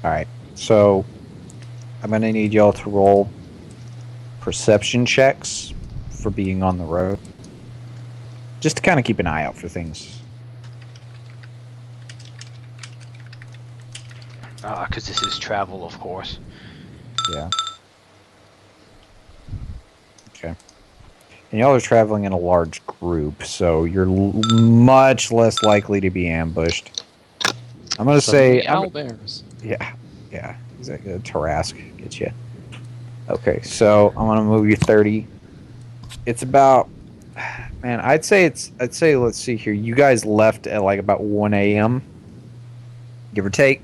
All right. So I'm gonna need y'all to roll perception checks for being on the road, just to kind of keep an eye out for things. Because this is travel, of course. Yeah. Okay. And y'all are traveling in a large group, so you're much less likely to be ambushed. I'm gonna say, owlbears. yeah, exactly. Tarask gets you. Okay, so I'm gonna move you 30. It's about, man. I'd say. Let's see here. You guys left at like about 1 a.m. give or take.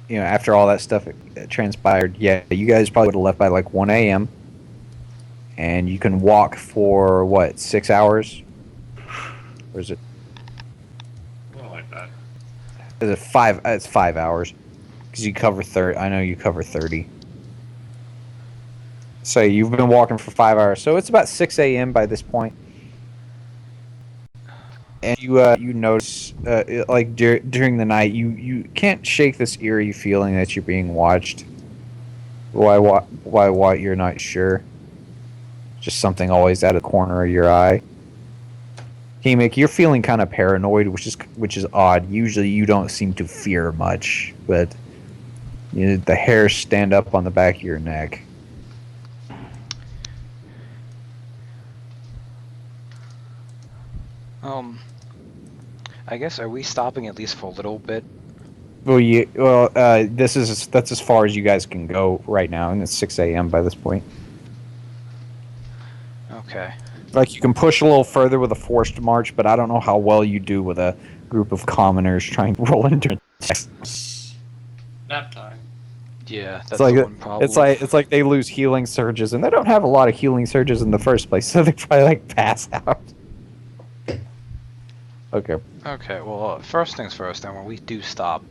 You know, after all that stuff transpired, yeah, you guys probably would have left by like 1 a.m. And you can walk for what, 6 hours? Or is it? Something like that. Is it five? It's 5 hours because you cover 30. I know you cover 30. So you've been walking for 5 hours. So it's about 6 a.m. by this point. And you notice like during the night you can't shake this eerie feeling that you're being watched. Why what you're not sure. Just something always out of the corner of your eye. Hemik, you're feeling kind of paranoid, which is odd. Usually you don't seem to fear much, but you know, the hairs stand up on the back of your neck. I guess, are we stopping at least for a little bit? That's as far as you guys can go right now, and it's 6 a.m. by this point. Okay. Like, you can push a little further with a forced march, but I don't know how well you do with a group of commoners trying to roll into Nap time. Yeah, that's it's like the one problem. it's like they lose healing surges, and they don't have a lot of healing surges in the first place, so they probably like pass out. Okay. Okay, well, first things first, then, when we do stop,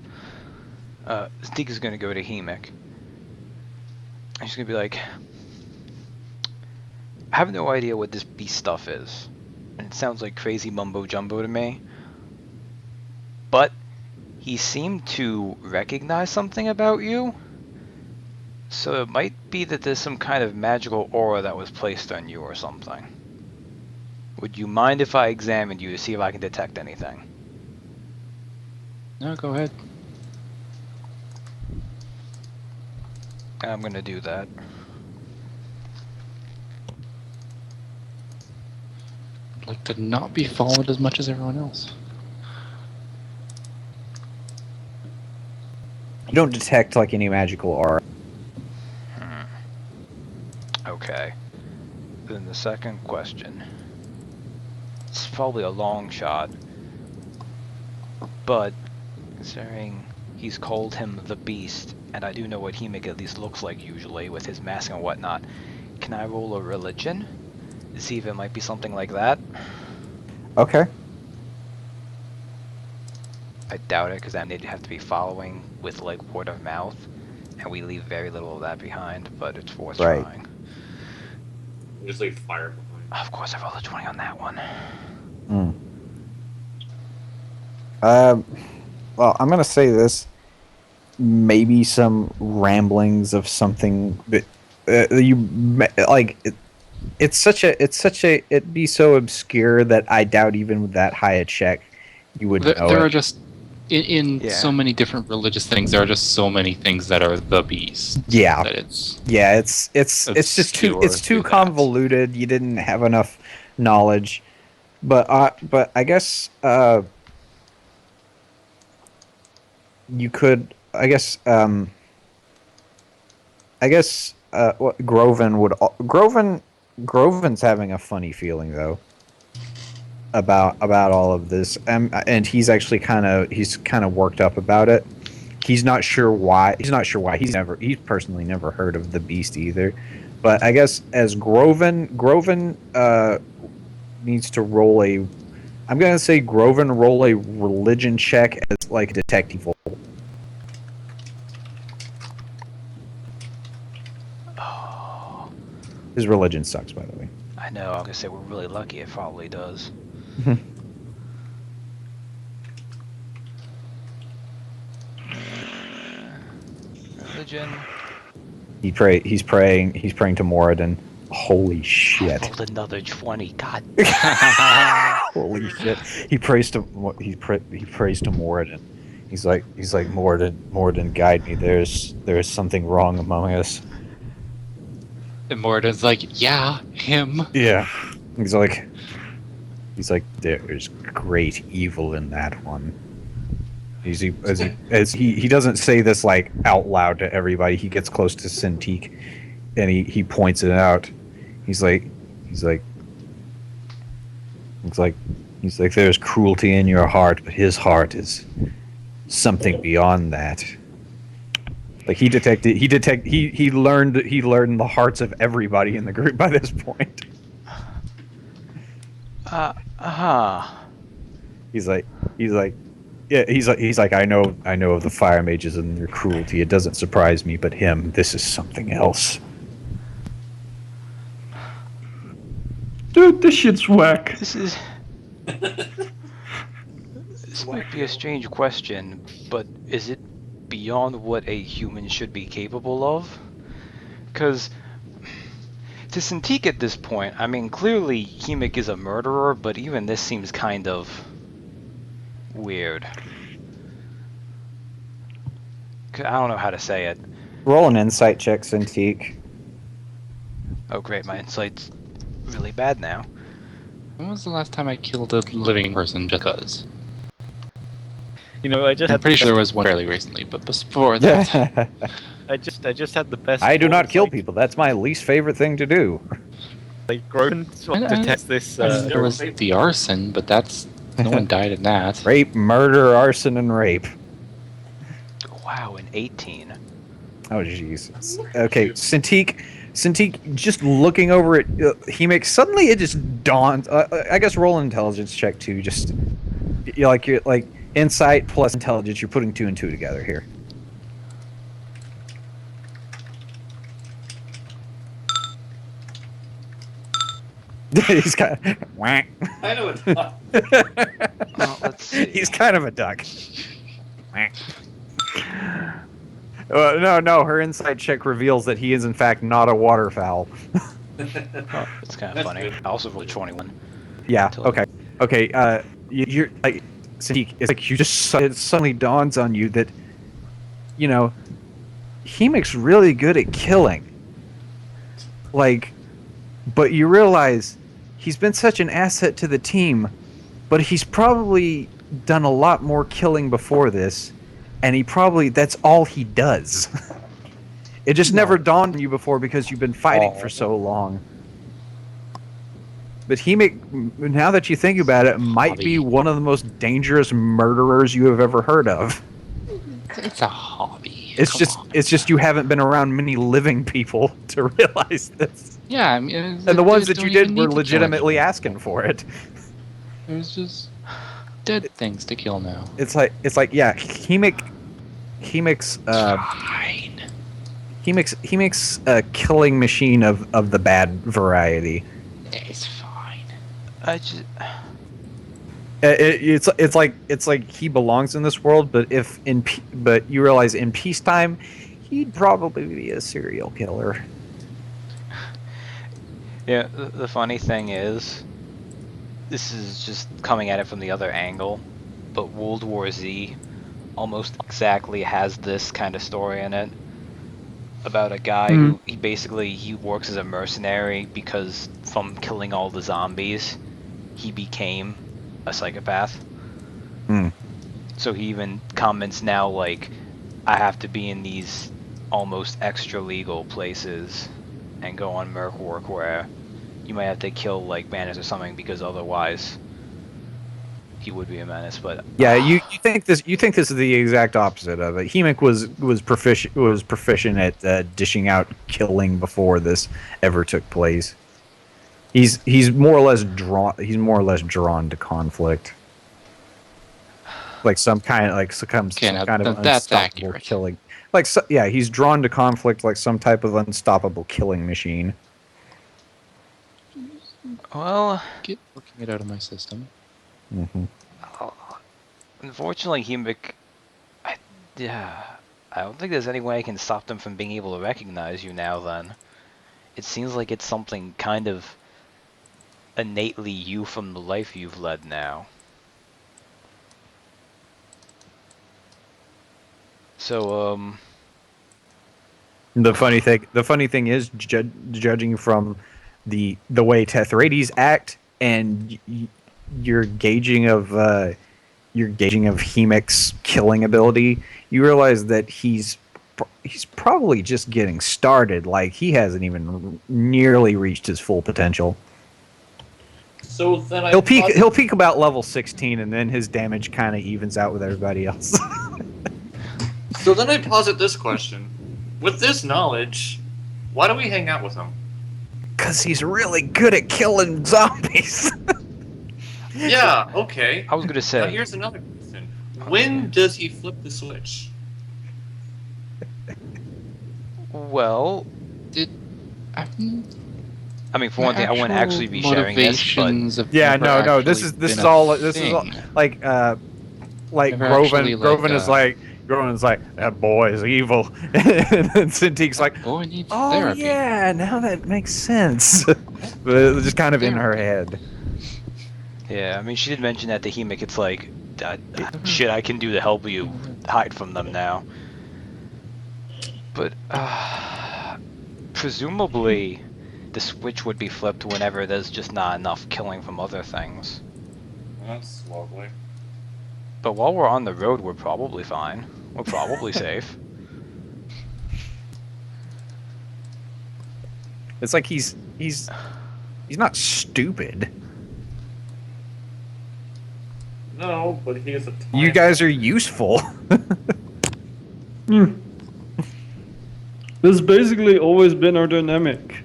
Zeke is going to go to Hemik. And she's going to be like, I have no idea what this beast stuff is. And it sounds like crazy mumbo jumbo to me. But he seemed to recognize something about you. So it might be that there's some kind of magical aura that was placed on you or something. Would you mind if I examined you to see if I can detect anything? No, go ahead. I'm gonna do that. I'd like to not be followed as much as everyone else. You don't detect like any magical aura. Okay. Then the second question. It's probably a long shot. But, considering he's called him the Beast, and I do know what Hemik at least looks like usually with his mask and whatnot, can I roll a religion? To see if it might be something like that? Okay. I doubt it, because then they'd have to be following with, like, word of mouth, and we leave very little of that behind, but it's worth Right. trying. Just leave fire behind. Of course, I rolled a 20 on that one. Well, I'm gonna say this. Maybe some ramblings of something that like. It'd be so obscure that I doubt even with that high a check, you would know There it. are just in Yeah. so many different religious things. There are just so many things that are the beast. Yeah. That it's Yeah, it's just too obscure too through that. convoluted. You didn't have enough knowledge, but I guess you could. What Groven would Groven's having a funny feeling though about all of this, and he's actually kind of worked up about it. He's not sure why. He's personally never heard of the beast either. But I guess as Groven needs to roll a. I'm gonna say Groven roll a religion check as like a detective roll. Oh, His religion sucks, by the way. I know, I'm gonna say we're really lucky, it probably does. religion. He's praying to Moradin. Holy shit. I rolled another 20. God. Holy shit. He prays to Moradin. He's like Moradin, guide me. There's something wrong among us. And Moradin's like, yeah, him. Yeah. He's like there's great evil in that one. He doesn't say this like out loud to everybody. He gets close to Cintiq and he points it out. He's like there's cruelty in your heart, but his heart is something beyond that. Like he learned the hearts of everybody in the group by this point. He's like, I know of the fire mages and their cruelty. It doesn't surprise me, but this is something else. Dude, this shit's whack. This might be a strange question, but is it beyond what a human should be capable of? Because to Cintiq at this point, I mean, clearly Hemik is a murderer, but even this seems kind of weird. I don't know how to say it. Roll an insight check, Cintiq. Oh great, my insight's really bad now. When was the last time I killed a living person just because? You know, I just I'm had pretty the sure there was one fairly recently, but before that, I just had the best. I do not kill foresight, people. That's my least favorite thing to do. Like Grogan to test this. there was the arson, but that's no one died in that. Rape, murder, arson, and rape. Wow, an 18. Oh Jesus. Okay, Cintiq, just looking over it, Hemik, suddenly it just dawns. I guess roll an intelligence check too. Just you're like insight plus intelligence. You're putting 2 and 2 together here. He's kind of whack. I know it's not. Well, let's see. He's kind of a duck. Whack. No, her insight check reveals that he is in fact not a waterfowl. It's kind of funny. Good. I also rolled a 21. Yeah. Okay. You're like, Cintiq, it's like it suddenly dawns on you that, you know, Hemik's really good at killing. Like, but you realize he's been such an asset to the team, but he's probably done a lot more killing before this, and that's all he does. It just never dawned on you before because you've been fighting for so long. But Hemik, now that you think about it, might be one of the most dangerous murderers you have ever heard of. It's a hobby. It's just you haven't been around many living people to realize this. Yeah, I mean, And the ones that you did were legitimately asking for it. There's just dead things to kill now. It's like yeah, Hemik's Fine. Hemik's a killing machine of the bad variety. It's fine. I just... It's like he belongs in this world, but but you realize in peacetime, he'd probably be a serial killer. Yeah, the funny thing is, this is just coming at it from the other angle, but World War Z almost exactly has this kind of story in it. About a guy who he works as a mercenary because from killing all the zombies, he became a psychopath. So he even comments now like, I have to be in these almost extra legal places and go on merc work where you might have to kill like bandits or something because otherwise he would be a menace. But yeah, you think this is the exact opposite of it. Hemik was proficient at dishing out killing before this ever took place. He's more or less drawn to conflict, like some kind of that's unstoppable accurate. killing. He's drawn to conflict like some type of unstoppable killing machine. well, Get working it out of my system. Mm-hmm. unfortunately, Hemik, yeah, I don't think there's any way I can stop them from being able to recognize you now then. It seems like it's something kind of innately you from the life you've led now. So, The funny thing is, judging from the way Tethrades act and your gauging of Hemic's killing ability, you realize that he's probably just getting started. Like, he hasn't even nearly reached his full potential. So then He'll peak about level 16, and then his damage kind of evens out with everybody else. So then I posit this question: with this knowledge, why do we hang out with him? Because he's really good at killing zombies. Yeah, okay. I was gonna Now say, here's another question: when does he flip the switch? well, I I mean, for one thing, I wouldn't actually be sharing this, but Yeah, no. This is all like like Never Groven. actually, Groven is like, that boy is evil, and then Cintique's like, boy needs oh therapy. yeah, now that makes sense. But it's just kind of in her head. yeah, I mean, she did mention that to Hemic. It's like, shit I can do to help you hide from them now. But, presumably, the switch would be flipped whenever there's just not enough killing from other things. That's lovely. But while we're on the road, we're probably fine. We're probably safe. It's like he's not stupid. No, but he is a. You guys are useful. This has basically always been our dynamic.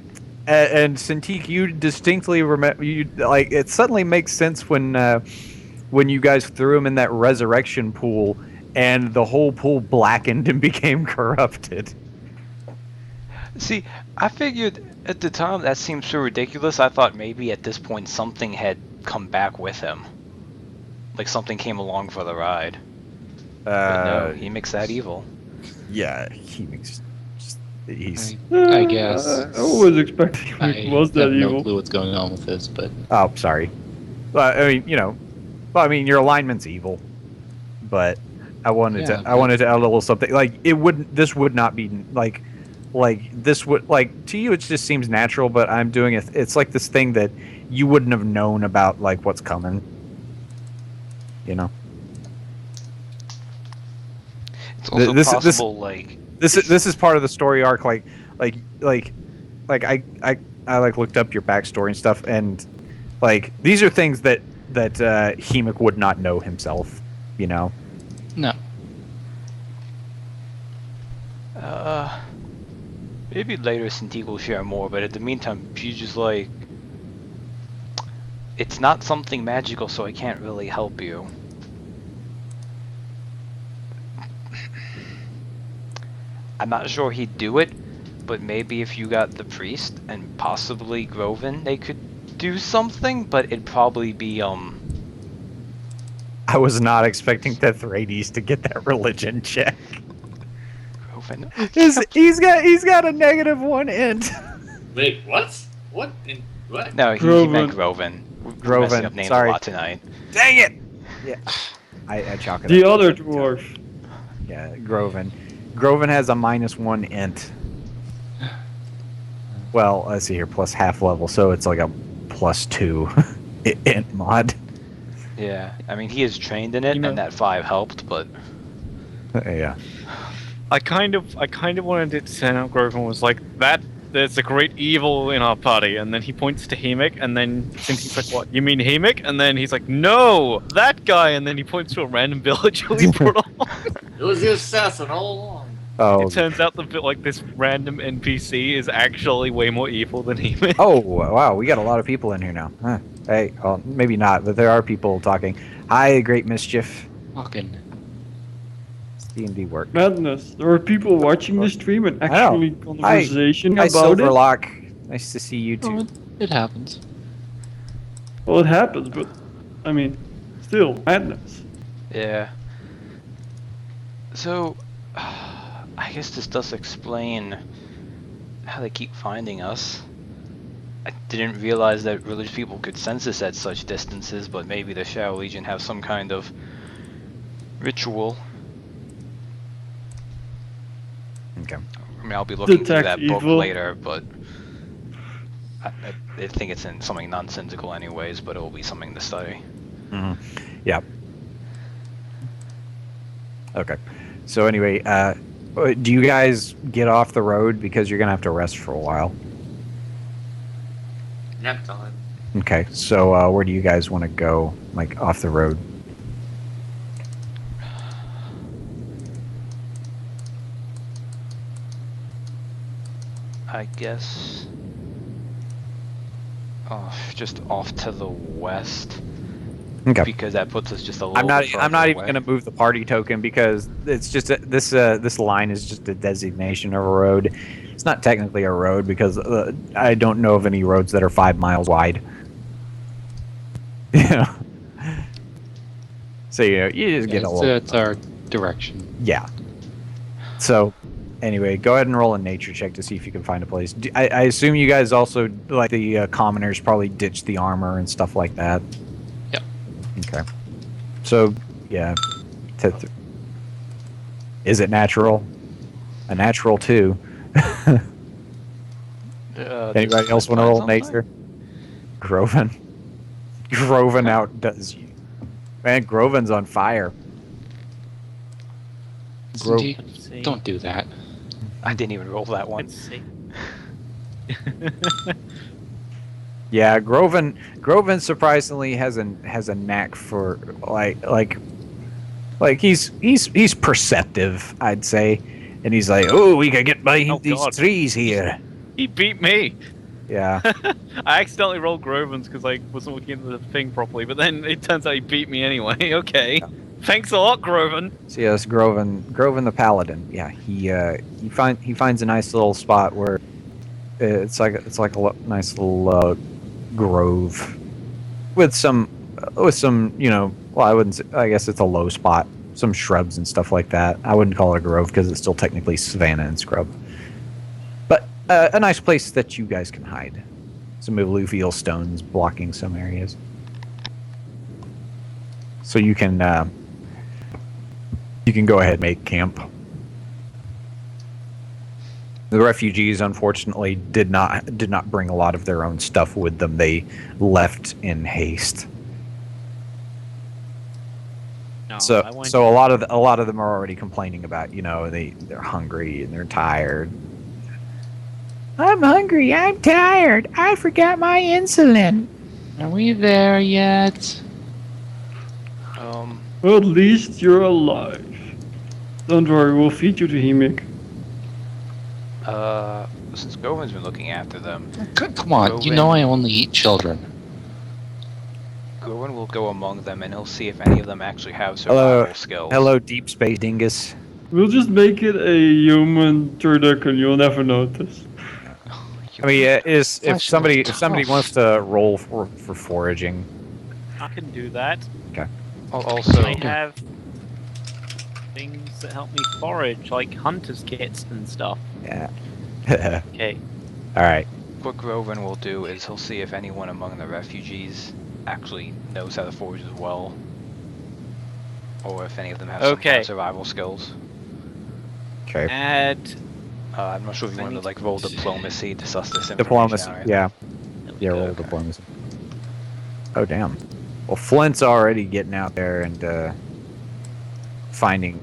And Cintique, you distinctly remember. You like it suddenly makes sense when you guys threw him in that resurrection pool, and the whole pool blackened and became corrupted. See, I figured at the time that seemed so ridiculous, I thought maybe at this point something had come back with him. Like something came along for the ride. But no, he makes that evil. Yeah, he makes. He's. I guess. I always expected he I was that have no evil. clue what's going on with this, but Oh, sorry. I mean, your alignment's evil, but I wanted Yeah, to add a little something. Like this would not be like this would like to you. It just seems natural, but I'm doing it. It's like this thing that you wouldn't have known about, like what's coming. You know. It's also This- possible, like, This is part of the story arc. Like I like looked up your backstory and stuff, and like these are things that Hemic would not know himself. You know. no. maybe later Cintique will share more, but at the meantime, she's just like, it's not something magical, so I can't really help you. I'm not sure he'd do it, but maybe if you got the priest and possibly Groven, they could do something, but it'd probably be, I was not expecting Tethrades to get that religion check. Groven. He's got a -1 int. Wait, what? What? What? No, he Groven. meant Groven. We're Groven, messing up names sorry. a lot tonight. Dang it! Yeah, I chalk it The up. other dwarf. Yeah, Groven. Groven has a -1 int. Well, let's see here, plus half level, so it's like a +2 int mod. Yeah, I mean, he is trained in it, You know- and that 5 helped, but Yeah. I kind of wanted it to send out Groven was like that. There's a great evil in our party, and then he points to Hemic, and then Cynthia's like, "What? You mean Hemic?" And then he's like, "No, that guy." And then he points to a random villager we brought along. It was the assassin all along. Oh. It turns out this random NPC is actually way more evil than Hemic. Oh wow, we got a lot of people in here now. Huh. Hey, well, maybe not, but there are people talking. Hi, Great Mischief. Fucking. It's D&D work. Madness. There are people watching the stream and know. actually conversation Hi, about it. Silverlock. Nice to see you Oh, too. it happens. Well, it happens, but I mean, still madness. yeah. So, I guess this does explain how they keep finding us. I didn't realize that religious people could sense us at such distances, but maybe the Shadow Legion have some kind of ritual. Okay. I mean, I'll be looking through Detect that book evil. later, but I think it's in something nonsensical anyways, but it will be something to study. Yeah. Okay. So anyway, do you guys get off the road because you're gonna have to rest for a while? Nap time. Okay. So where do you guys want to go? Like off the road? I guess. Oh, just off to the west. Okay. Because that puts us just a little I'm not. bit I'm not farther even away. going to move the party token because it's just this line is just a designation of a road. It's not technically a road because I don't know of any roads that are 5 miles wide. Yeah. So you just get a little. It's our direction. Yeah. So anyway, go ahead and roll a nature check to see if you can find a place. I assume you guys also like the commoners probably ditch the armor and stuff like that. Yep. Okay. So yeah. Is it natural? A natural 2. Anybody else want to roll nature? Groven. Groven outdoes you. Man, Groven's on fire. Gro- Cindy, Let's see. don't do that. I didn't even roll that one. Let's see. Yeah, Groven surprisingly has a knack for like he's perceptive, I'd say, and he's like, oh, we could get behind Oh, these God. trees here. He beat me. Yeah, I accidentally rolled Groven's because I wasn't looking at the thing properly, but then it turns out he beat me anyway. Okay. Thanks a lot, Groven. so yes, Groven the Paladin. Yeah, he finds a nice little spot where it's like a nice little grove with some well, I wouldn't say, I guess it's a low spot, some shrubs and stuff like that. I wouldn't call it a grove because it's still technically savanna and scrub, but a nice place that you guys can hide. Some alluvial stones blocking some areas, so you can go ahead and make camp. The refugees, unfortunately, did not bring a lot of their own stuff with them. They left in haste. No, I So won't. a lot of them are already complaining about, they're hungry and they're tired. I'm hungry. I'm tired. I forgot my insulin. Are we there yet? Well, at least you're alive. Don't worry, we'll feed you to Hemik. Since Groven's been looking after them, Come on, you know I only eat children. Groven will go among them and he'll see if any of them actually have Hello. survival skills. Hello, Deep Space Dingus. We'll just make it a human turducken, you'll never notice. I mean, if Flesh somebody is tough. wants to roll for foraging, I can do that. Also, I have things that help me forage, like hunter's kits and stuff. yeah. Okay. All right. what Groven will do is he'll see if anyone among the refugees actually knows how to forage as well. Or if any of them have some kind Okay. of survival skills. Okay. Add I'm not sure if you want to like roll diplomacy to suss this information Diplomacy. out. Yeah. there we Yeah. go. Roll diplomacy. Oh damn. Well, Flint's already getting out there and finding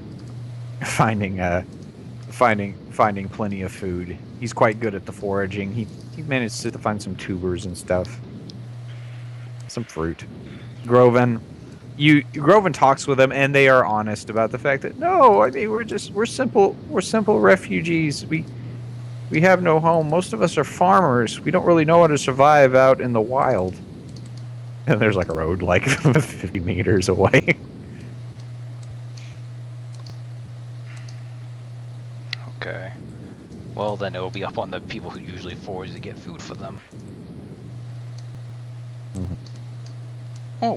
plenty of food. He's quite good at the foraging. He managed to find some tubers and stuff. Some fruit. Groven talks with them and they are honest about the fact that no, I mean we're simple refugees. We have no home. Most of us are farmers. We don't really know how to survive out in the wild. And there's like a road like 50 meters away. Okay. Well, then it'll be up on the people who usually forage to get food for them. Mhm. Oh.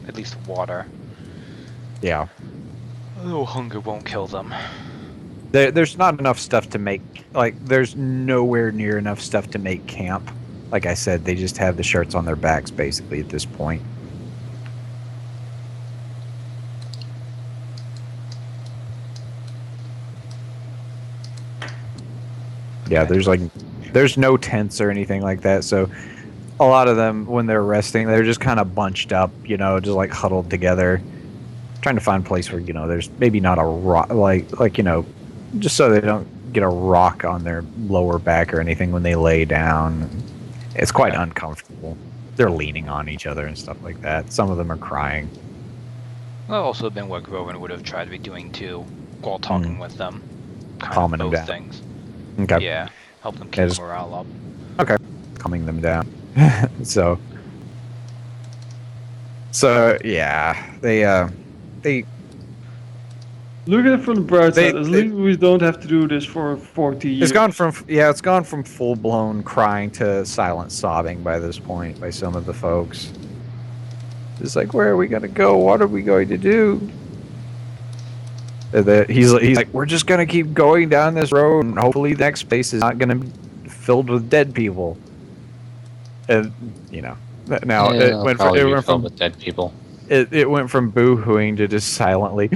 At least water. Yeah. A little hunger won't kill them. There's not enough stuff to make. Like, there's nowhere near enough stuff to make camp. Like I said, they just have the shirts on their backs basically at this point. Yeah, there's no tents or anything like that. So a lot of them, when they're resting, they're just kind of bunched up, just like huddled together, trying to find a place where there's maybe not a rock, just so they don't get a rock on their lower back or anything when they lay down. It's quite uncomfortable. They're leaning on each other and stuff like that. Some of them are crying. That also been what Groven would have tried to be doing too, while talking with them. Kind Calming of them both down. things. Okay. Yeah, help them Yeah, keep just- morale up. Calming them down. so yeah, they Look at it from the bright They- side. At they- least we don't have to do this for 40 years. it's gone from full blown crying to silent sobbing by this point by some of the folks. It's like, where are we gonna go? What are we going to do? He's like, we're just gonna keep going down this road, and hopefully the next place is not gonna be filled with dead people. And now Yeah, it it'll went probably be from filled with dead people. it went from boo-hooing to just silently.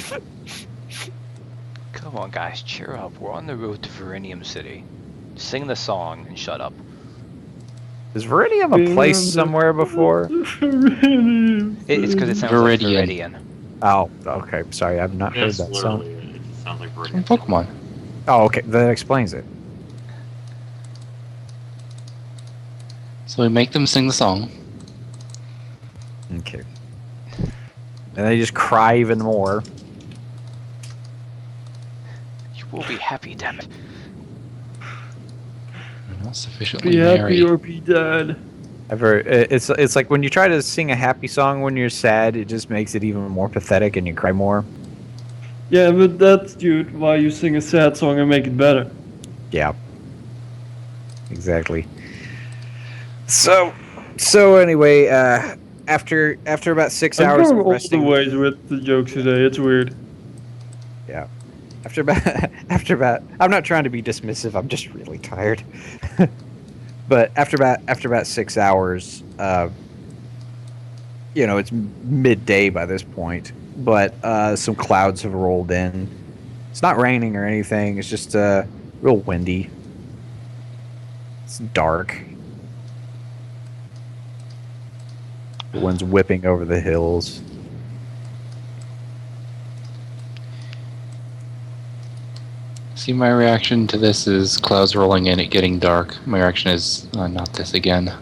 Come on, guys, cheer up. We're on the road to Verinium City. Sing the song and shut up. Is Viridium a place somewhere before? It's because it sounds like Viridian. Viridian. Oh, okay. Sorry, I've not heard That's that song. literally it. It sounds like From Viridian. Pokemon. Oh, okay. That explains it. So we make them sing the song. Okay. And they just cry even more. You will be happy, damn it. They're not sufficiently Be happy merry. or be dead. It's like when you try to sing a happy song when you're sad, it just makes it even more pathetic and you cry more. Yeah, but that's dude why you sing a sad song and make it better. Yeah. Exactly. So anyway, after about 6 I'm hours going of all the resting, ways with the jokes today. It's weird. after about I'm not trying to be dismissive, I'm just really tired. But after about 6 hours, it's midday by this point, but some clouds have rolled in. It's not raining or anything, it's just real windy. It's dark. The wind's whipping over the hills. See, my reaction to this is clouds rolling in, it getting dark. My reaction is, not this again.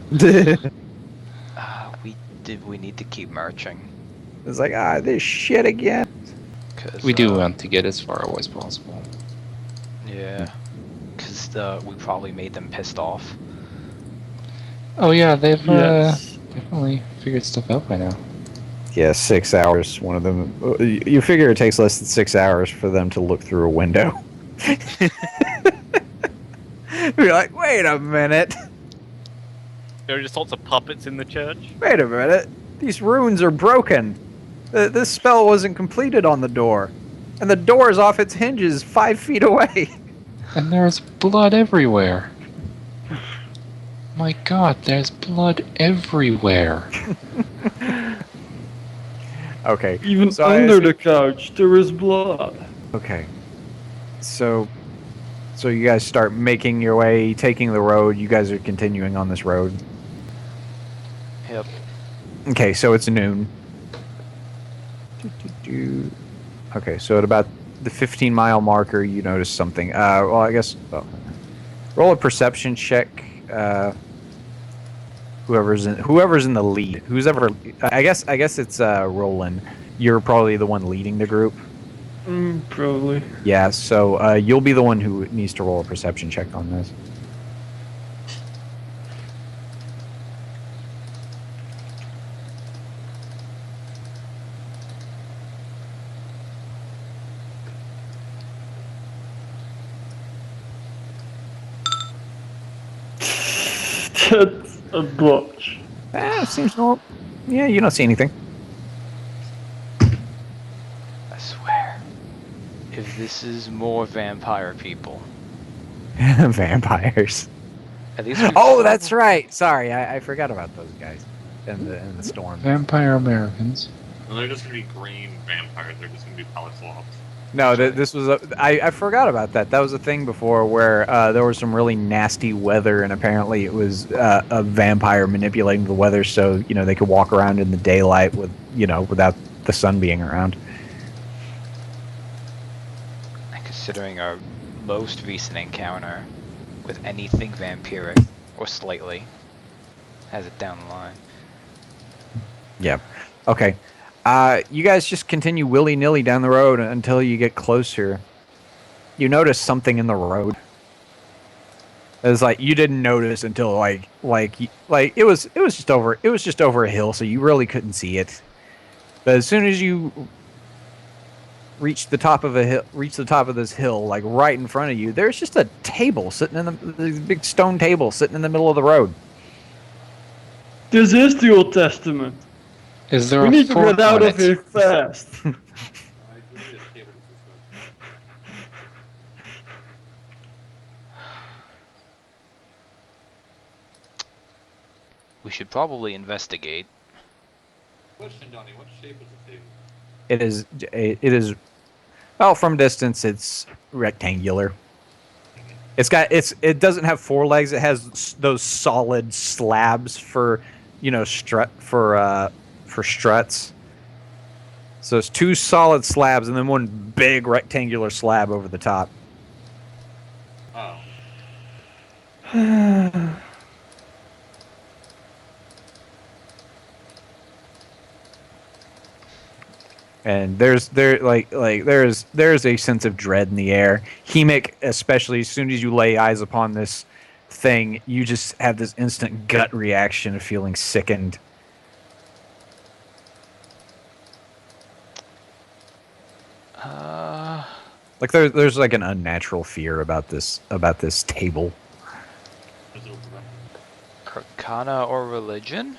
We need to keep marching. It's like, this shit again. Cause, We do want to get as far away as possible. Yeah. Because we probably made them pissed off. Oh yeah, they've Yes. definitely figured stuff out by now. Yeah, 6 hours. One of them. You figure it takes less than 6 hours for them to look through a window. You're like, wait a minute. There are just lots of puppets in the church. Wait a minute. These runes are broken. This spell wasn't completed on the door. And the door is off its hinges 5 feet away. And there's blood everywhere. My god, there's blood everywhere. Okay. Even So I under assume- the couch, there is blood. Okay. So you guys start making your way, taking the road. You guys are continuing on this road. Yep. Okay, so it's noon. Okay, so at about the 15-mile marker, you notice something. Well, I guess roll a perception check. Whoever's in the lead. I guess it's Roland. You're probably the one leading the group. Probably. Yeah, so you'll be the one who needs to roll a perception check on this. That's a botch. Seems normal. Yeah, you don't see anything. I swear. If This is more vampire people. Vampires. At least we've Oh, that's prob- right. Sorry, I forgot about those guys in the storm. Vampire Americans. No, they're just gonna be green vampires. They're just gonna be polyslobs. No, this was I forgot about that. That was a thing before where there was some really nasty weather, and apparently it was a vampire manipulating the weather so they could walk around in the daylight without the sun being around. And considering our most recent encounter with anything vampiric, or slightly, has it down the line. Yep. Okay. You guys just continue willy-nilly down the road until you get closer. You notice something in the road. It's like you didn't notice until like it was just over a hill, so you really couldn't see it. But as soon as you reach the top of this hill, like right in front of you, there's just a table sitting in the big stone table sitting in the middle of the road. This is the Old Testament. Is there We a need to fork get out on of it? here fast. We should probably investigate. Question, Donnie. What shape is the table? It is well, from distance it's rectangular. It doesn't have four legs. It has those solid slabs for struts. So it's two solid slabs and then one big rectangular slab over the top. Oh. And there's a sense of dread in the air. Hemic, especially as soon as you lay eyes upon this thing, you just have this instant gut reaction of feeling sickened. Like there's like an unnatural fear about this table. Is it a Arcana or religion?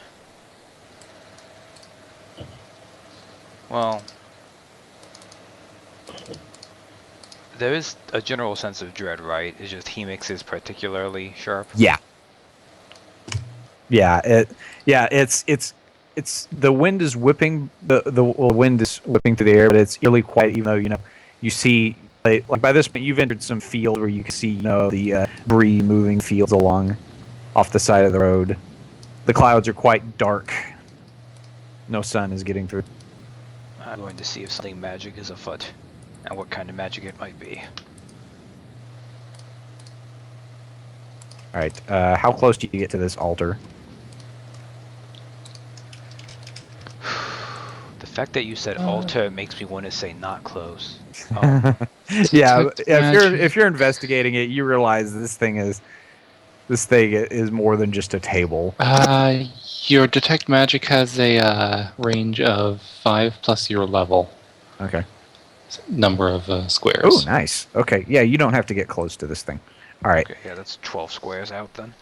Well, there is a general sense of dread, right? It's just Hemix is particularly sharp. Yeah. It's the wind is whipping the wind is whipping through the air, but it's eerily quiet. Even though you see like by this point you've entered some field where you can see the debris moving fields along off the side of the road. The clouds are quite dark. No sun is getting through. I'm going to see if something magic is afoot, and what kind of magic it might be. All right. How close do you get to this altar? The fact that you said altar makes me want to say not close. Oh, Yeah, Detect if you're investigating it, you realize this thing is more than just a table. Your detect magic has a range of 5 plus your level Okay. number of squares. Oh, nice. Okay. Yeah, you don't have to get close to this thing. All right. okay, yeah, that's 12 squares out then.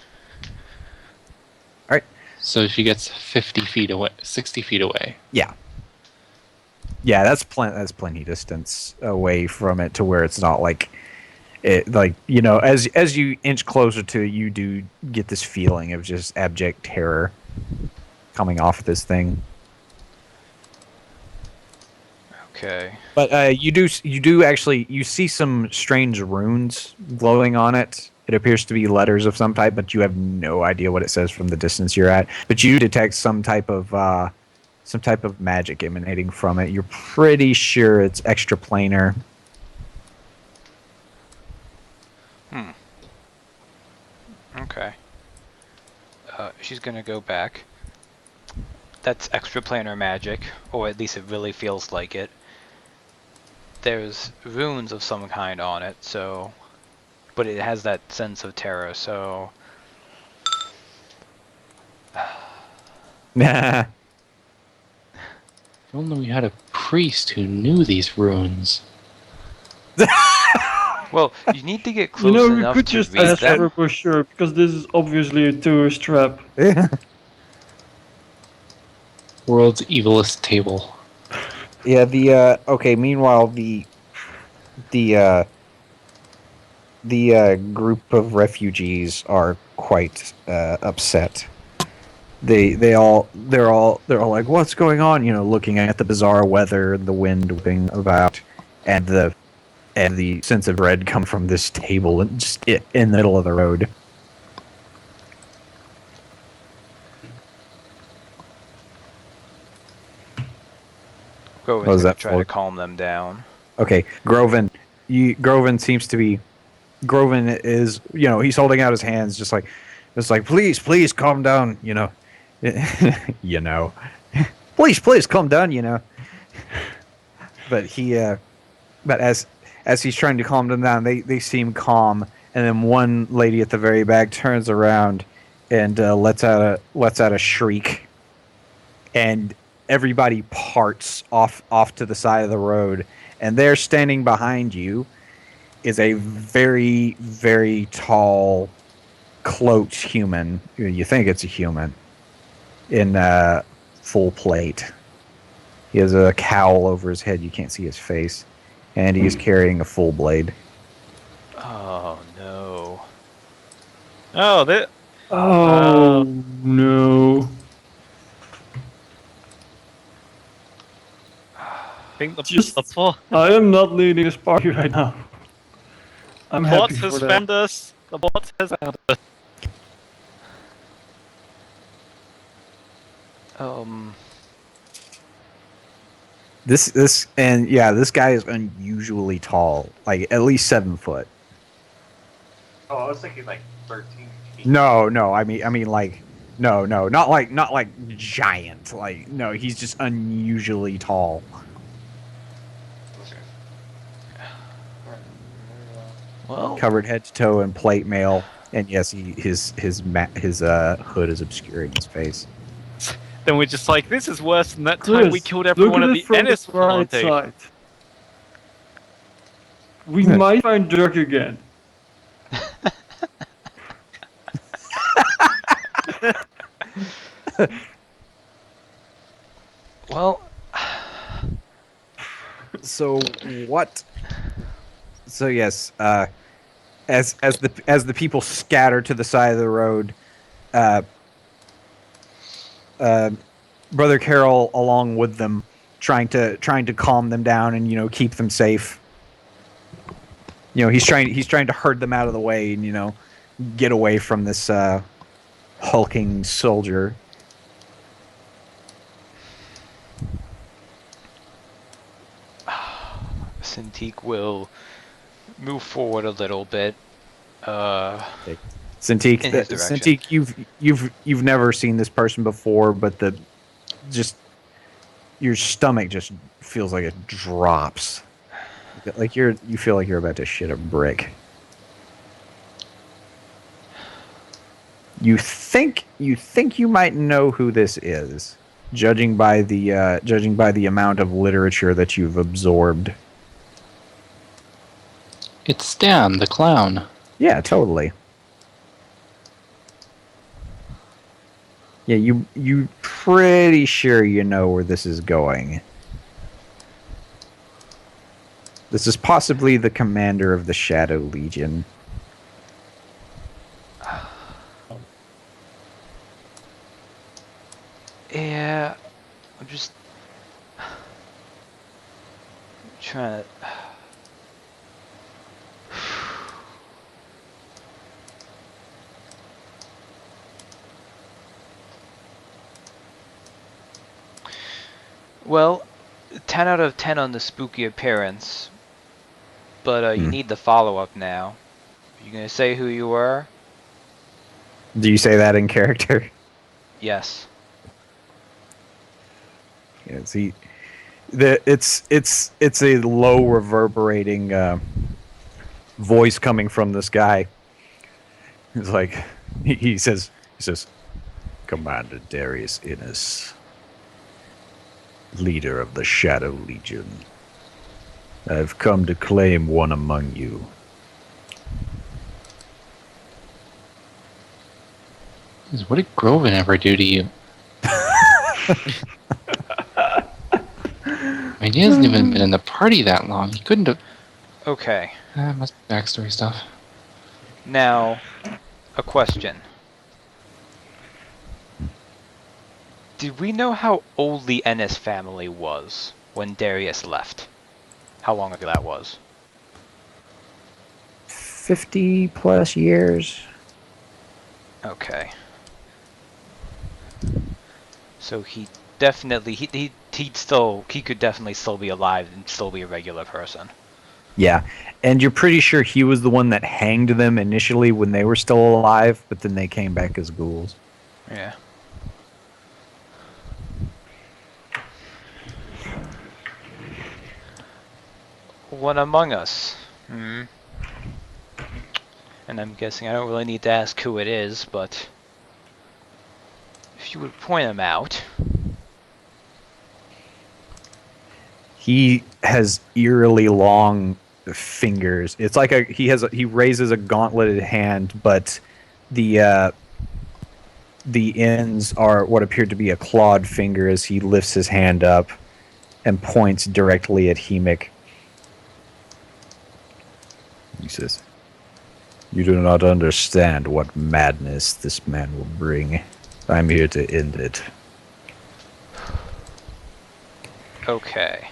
So she gets 50 feet away, 60 feet away. Yeah. Yeah, that's plenty distance away from it to where it's not like it as you inch closer to it, you do get this feeling of just abject terror coming off of this thing. Okay. But you do actually see some strange runes glowing on it. It appears to be letters of some type, but you have no idea what it says from the distance you're at. But you detect some type of magic emanating from it. You're pretty sure it's extraplanar. Okay. She's gonna go back. That's extraplanar magic, or at least it really feels like it. There's runes of some kind on it, so... But it has that sense of terror, so... If only we had a priest who knew these runes. Well, you need to get close We enough could to just read ask them. for a brochure, because this is obviously a tourist trap. World's evilest table. Yeah, okay, meanwhile, the group of refugees are quite upset. They're all like, what's going on? You know, looking at the bizarre weather, the wind whipping about, and the sense of dread come from this table and just in the middle of the road. Groven's What was gonna that try for? to calm them down. Okay, Groven seems to be. Groven is, he's holding out his hands, just like, please, calm down, you know, please, calm down, But but as he's trying to calm them down, they seem calm, and then one lady at the very back turns around and lets out a shriek, and everybody parts off to the side of the road, and there standing behind you is a very, very tall, cloaked human. You think it's a human in full plate. He has a cowl over his head. You can't see his face, and he is carrying a full blade. Oh no. Oh, that. Oh no. I think the Just- the plot, I am not leading this party right now. I'm plot happy has for that. found us. The plot has found us. This guy is unusually tall, like at least 7 foot. Oh, I was thinking like 13 feet. No, I mean like, no, not like giant. Like, no, he's just unusually tall. Okay. Well, Covered head to toe in plate mail, and yes, his hood is obscuring his face. Then we're just like, this is worse than that time we Chris, killed everyone look at at the it from Ennis the right party. side. We Yeah. might find Dirk again. well, So what? So yes, as the people scatter to the side of the road, Brother Carol along with them, trying to calm them down and keep them safe. He's trying to herd them out of the way and get away from this hulking soldier. Cintiq will move forward a little bit. Cintiq, In his direction. Cintiq, you've never seen this person before, but your stomach just feels like it drops, like you feel like you're about to shit a brick. You think you might know who this is, judging by the amount of literature that you've absorbed. It's Stan, the clown. Yeah, totally. Yeah, you pretty sure you know where this is going. This is possibly the commander of the Shadow Legion. Yeah, I'm just trying to. Well, 10 out of 10 on the spooky appearance, but you need the follow-up now. You gonna say who you were? Do you say that in character? Yes. Yeah, see, it's a low reverberating voice coming from this guy. It's like he says, Commander Darius Innes, leader of the Shadow Legion. I've come to claim one among you. What did Groven ever do to you? I mean, he hasn't even been in the party that long. He couldn't have. Okay. Must be backstory stuff. Now, a question. Did we know how old the Ennis family was when Darius left? How long ago that was? 50 plus years. Okay. So he definitely he could definitely still be alive and still be a regular person. Yeah, and you're pretty sure he was the one that hanged them initially when they were still alive, but then they came back as ghouls. Yeah. One among us. Hmm. And I'm guessing I don't really need to ask who it is, but if you would point him out. He has eerily long fingers. It's like he raises a gauntleted hand, but the ends are what appeared to be a clawed finger as he lifts his hand up and points directly at Hemik. He says, "You do not understand what madness this man will bring. I'm here to end it." Okay.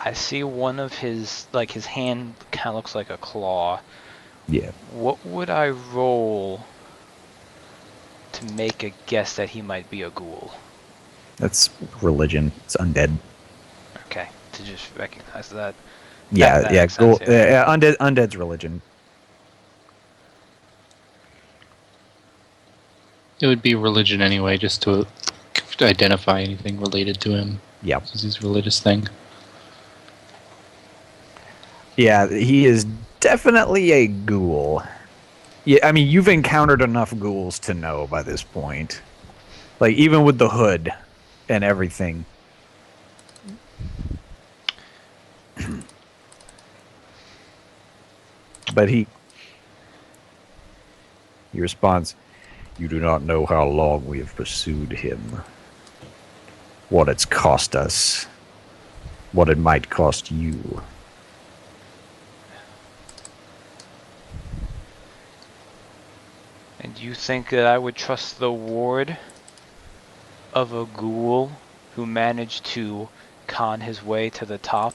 I see one of his hand kind of looks like a claw. Yeah. What would I roll to make a guess that he might be a ghoul? That's religion. It's undead. Okay, to just recognize that. Yeah, that yeah. makes sense, yeah. Undead's religion. It would be religion anyway, just to identify anything related to him. Yeah. This is his religious thing. Yeah, he is definitely a ghoul. Yeah, I mean, you've encountered enough ghouls to know by this point. Like, even with the hood and everything. But he responds, "You do not know how long we have pursued him. What it's cost us. What it might cost you." And you think that I would trust the ward of a ghoul who managed to con his way to the top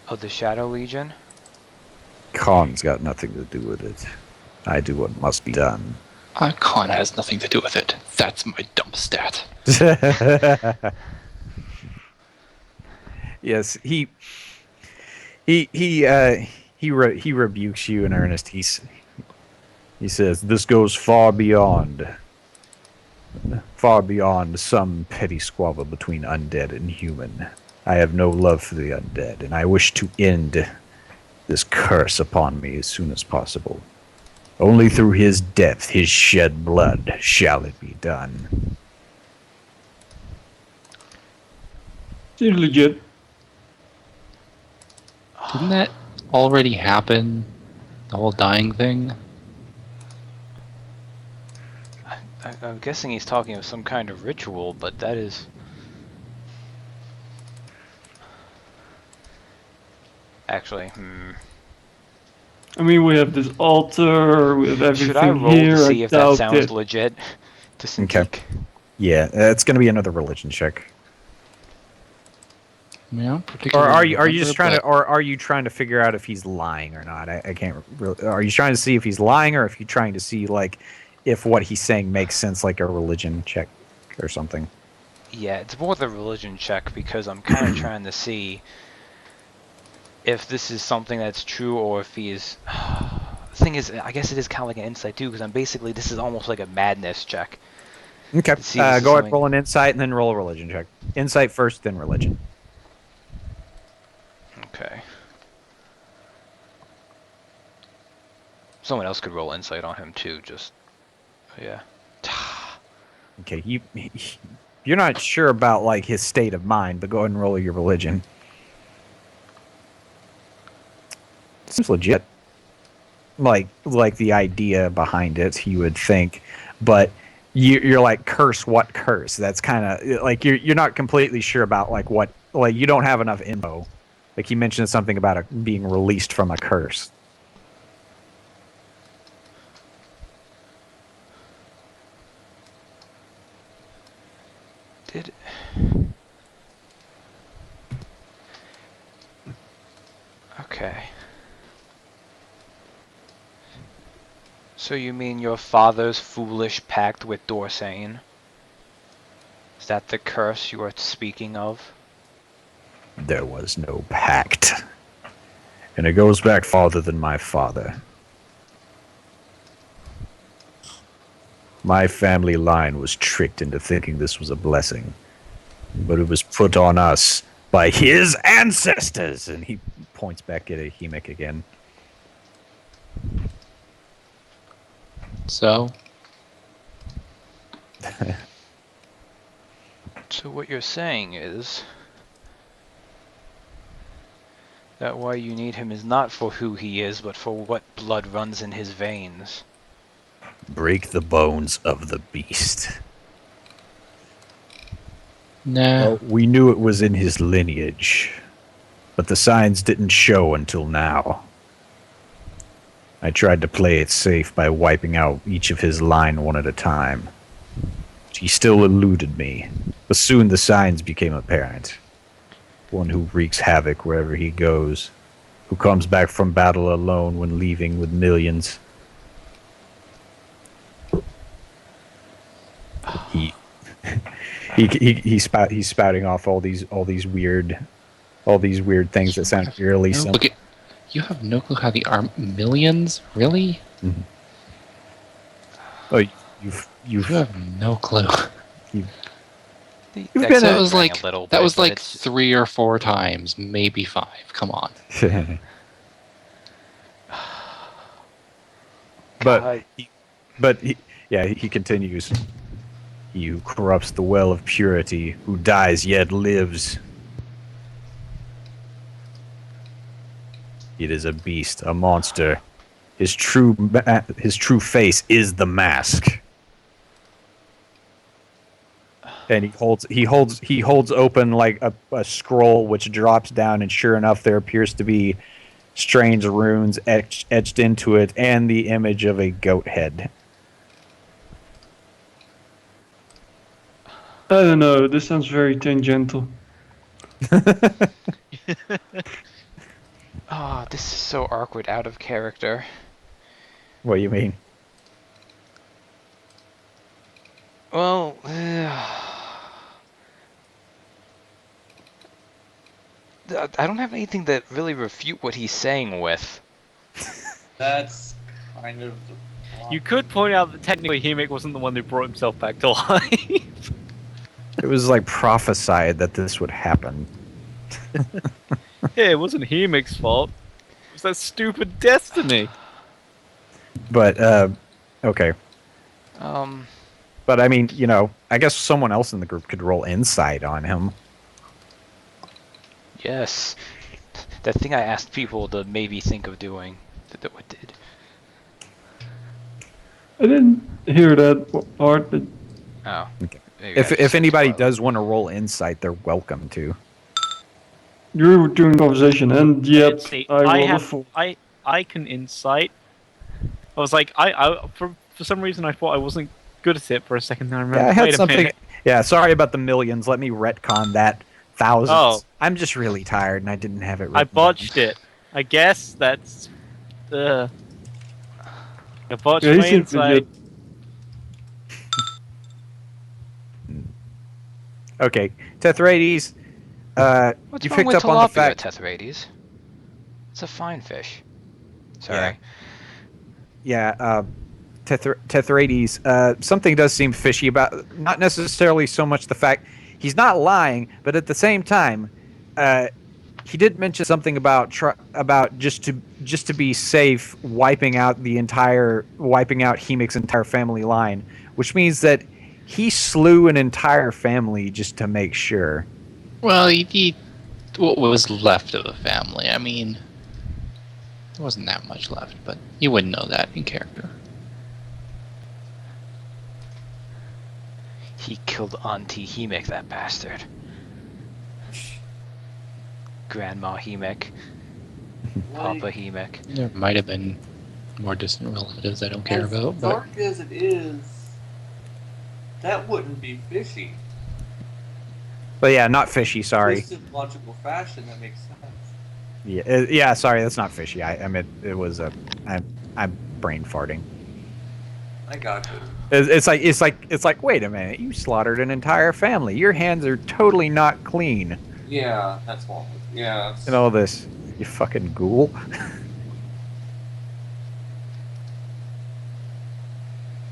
of the Shadow Legion? Khan's got nothing to do with it. I do what must be done. Khan has nothing to do with it. That's my dump stat. Yes, he rebukes you in earnest. He says, "This goes far beyond some petty squabble between undead and human. I have no love for the undead, and I wish to end this curse upon me as soon as possible. Only through his death, his shed blood, shall it be done." Seems legit. Didn't that already happen? The whole dying thing? I'm guessing he's talking of some kind of ritual, but that is... Actually, I mean, we have this altar, we have everything should I roll here. to see I if that doubt sounds it. legit? To Okay. Cintiq? Yeah, it's going to be another religion check. Yeah, Or are you just trying to, or are you trying to figure out if he's lying or not? I can't really. Are you trying to see if he's lying, or if you're trying to see like if what he's saying makes sense, like a religion check or something? Yeah, it's more the religion check because I'm kind of trying to see if this is something that's true or if he's... The thing is, I guess it is kind of like an insight too, because this is almost like a madness check. Okay, See, this is go ahead, something- roll an insight, and then roll a religion check. Insight first, then religion. Okay. Someone else could roll insight on him too, just... Yeah. Okay, you're not sure about like his state of mind, but go ahead and roll your religion. Seems legit. Like the idea behind it, you would think, but you're like, curse what curse? That's kind of like you're not completely sure about like what, like you don't have enough info Like he mentioned something about being released from a curse. Did. Okay. So you mean your father's foolish pact with Dorsane? Is that the curse you are speaking of? There was no pact. And it goes back farther than my father. My family line was tricked into thinking this was a blessing. But it was put on us by his ancestors. And he points back at Ahimek again. So, So what you're saying is that why you need him is not for who he is, but for what blood runs in his veins. Break the bones of the beast. nah. Well, we knew it was in his lineage, but the signs didn't show until now. I tried to play it safe by wiping out each of his line one at a time. He still eluded me, but soon the signs became apparent. One who wreaks havoc wherever he goes, who comes back from battle alone when leaving with millions. He's spouting off all these weird things that sound eerily No, similar. look at, you have no clue how the arm millions? Really? Oh, You you've have no clue. You've That's been That a- was like a little that bit, was but like it's- 3 or 4 times, maybe 5. Come on. God. He continues. He who corrupts the well of purity, who dies yet lives. It is a beast, a monster. His true face is the mask. And he holds open like a scroll which drops down, and sure enough there appears to be strange runes etched into it and the image of a goat head. I don't know. This sounds very tangential. Oh, this is so awkward, out of character. What do you mean? Well, I don't have anything that really refute what he's saying with. That's kind of. You could point out that technically Hemek wasn't the one who brought himself back to life. It was like prophesied that this would happen. Yeah, it wasn't Hemek's fault. It was that stupid destiny. But okay. Um, But I mean, you know, I guess someone else in the group could roll insight on him. yes. That thing I asked people to maybe think of doing. That what did. I didn't hear that part, but Oh. Okay. Maybe I just If anybody spoiled it. does want to roll insight, they're welcome to. you're doing conversation, and yep, Let's see, I roll a have 4. I can insight. I was like, I for some reason I thought I wasn't good at it for a second. Then I remember. Yeah, I had wait a something. minute. Yeah, sorry about the millions. Let me retcon that. Thousands. Oh. I'm just really tired and I didn't have it written I down. botched it. I guess that's the. I botched Yeah, he my seems insight. legit. Okay, Tethrades, What's you wrong picked with up on the tilapia, fact. Tethrades? It's a fine fish. Sorry. Yeah, Tethrades, something does seem fishy about, not necessarily so much the fact he's not lying, but at the same time, he did mention something about just to be safe, wiping out Hemek's entire family line, which means that he slew an entire family just to make sure. Well, he what was left of the family. I mean, there wasn't that much left, but you wouldn't know that in character. He killed Auntie Hemek, that bastard. Grandma Hemek, Like, Papa Hemek. There might have been more distant relatives I don't care as about, but dark as it is, that wouldn't be fishy. But yeah, not fishy. Sorry. Distant logical fashion, that makes sense. Yeah, yeah. Sorry, that's not fishy. I meant it was a. I'm brain farting. I got you. It's like. Wait a minute. You slaughtered an entire family. Your hands are totally not clean. Yeah, that's wrong. Yeah. And all this. You fucking ghoul.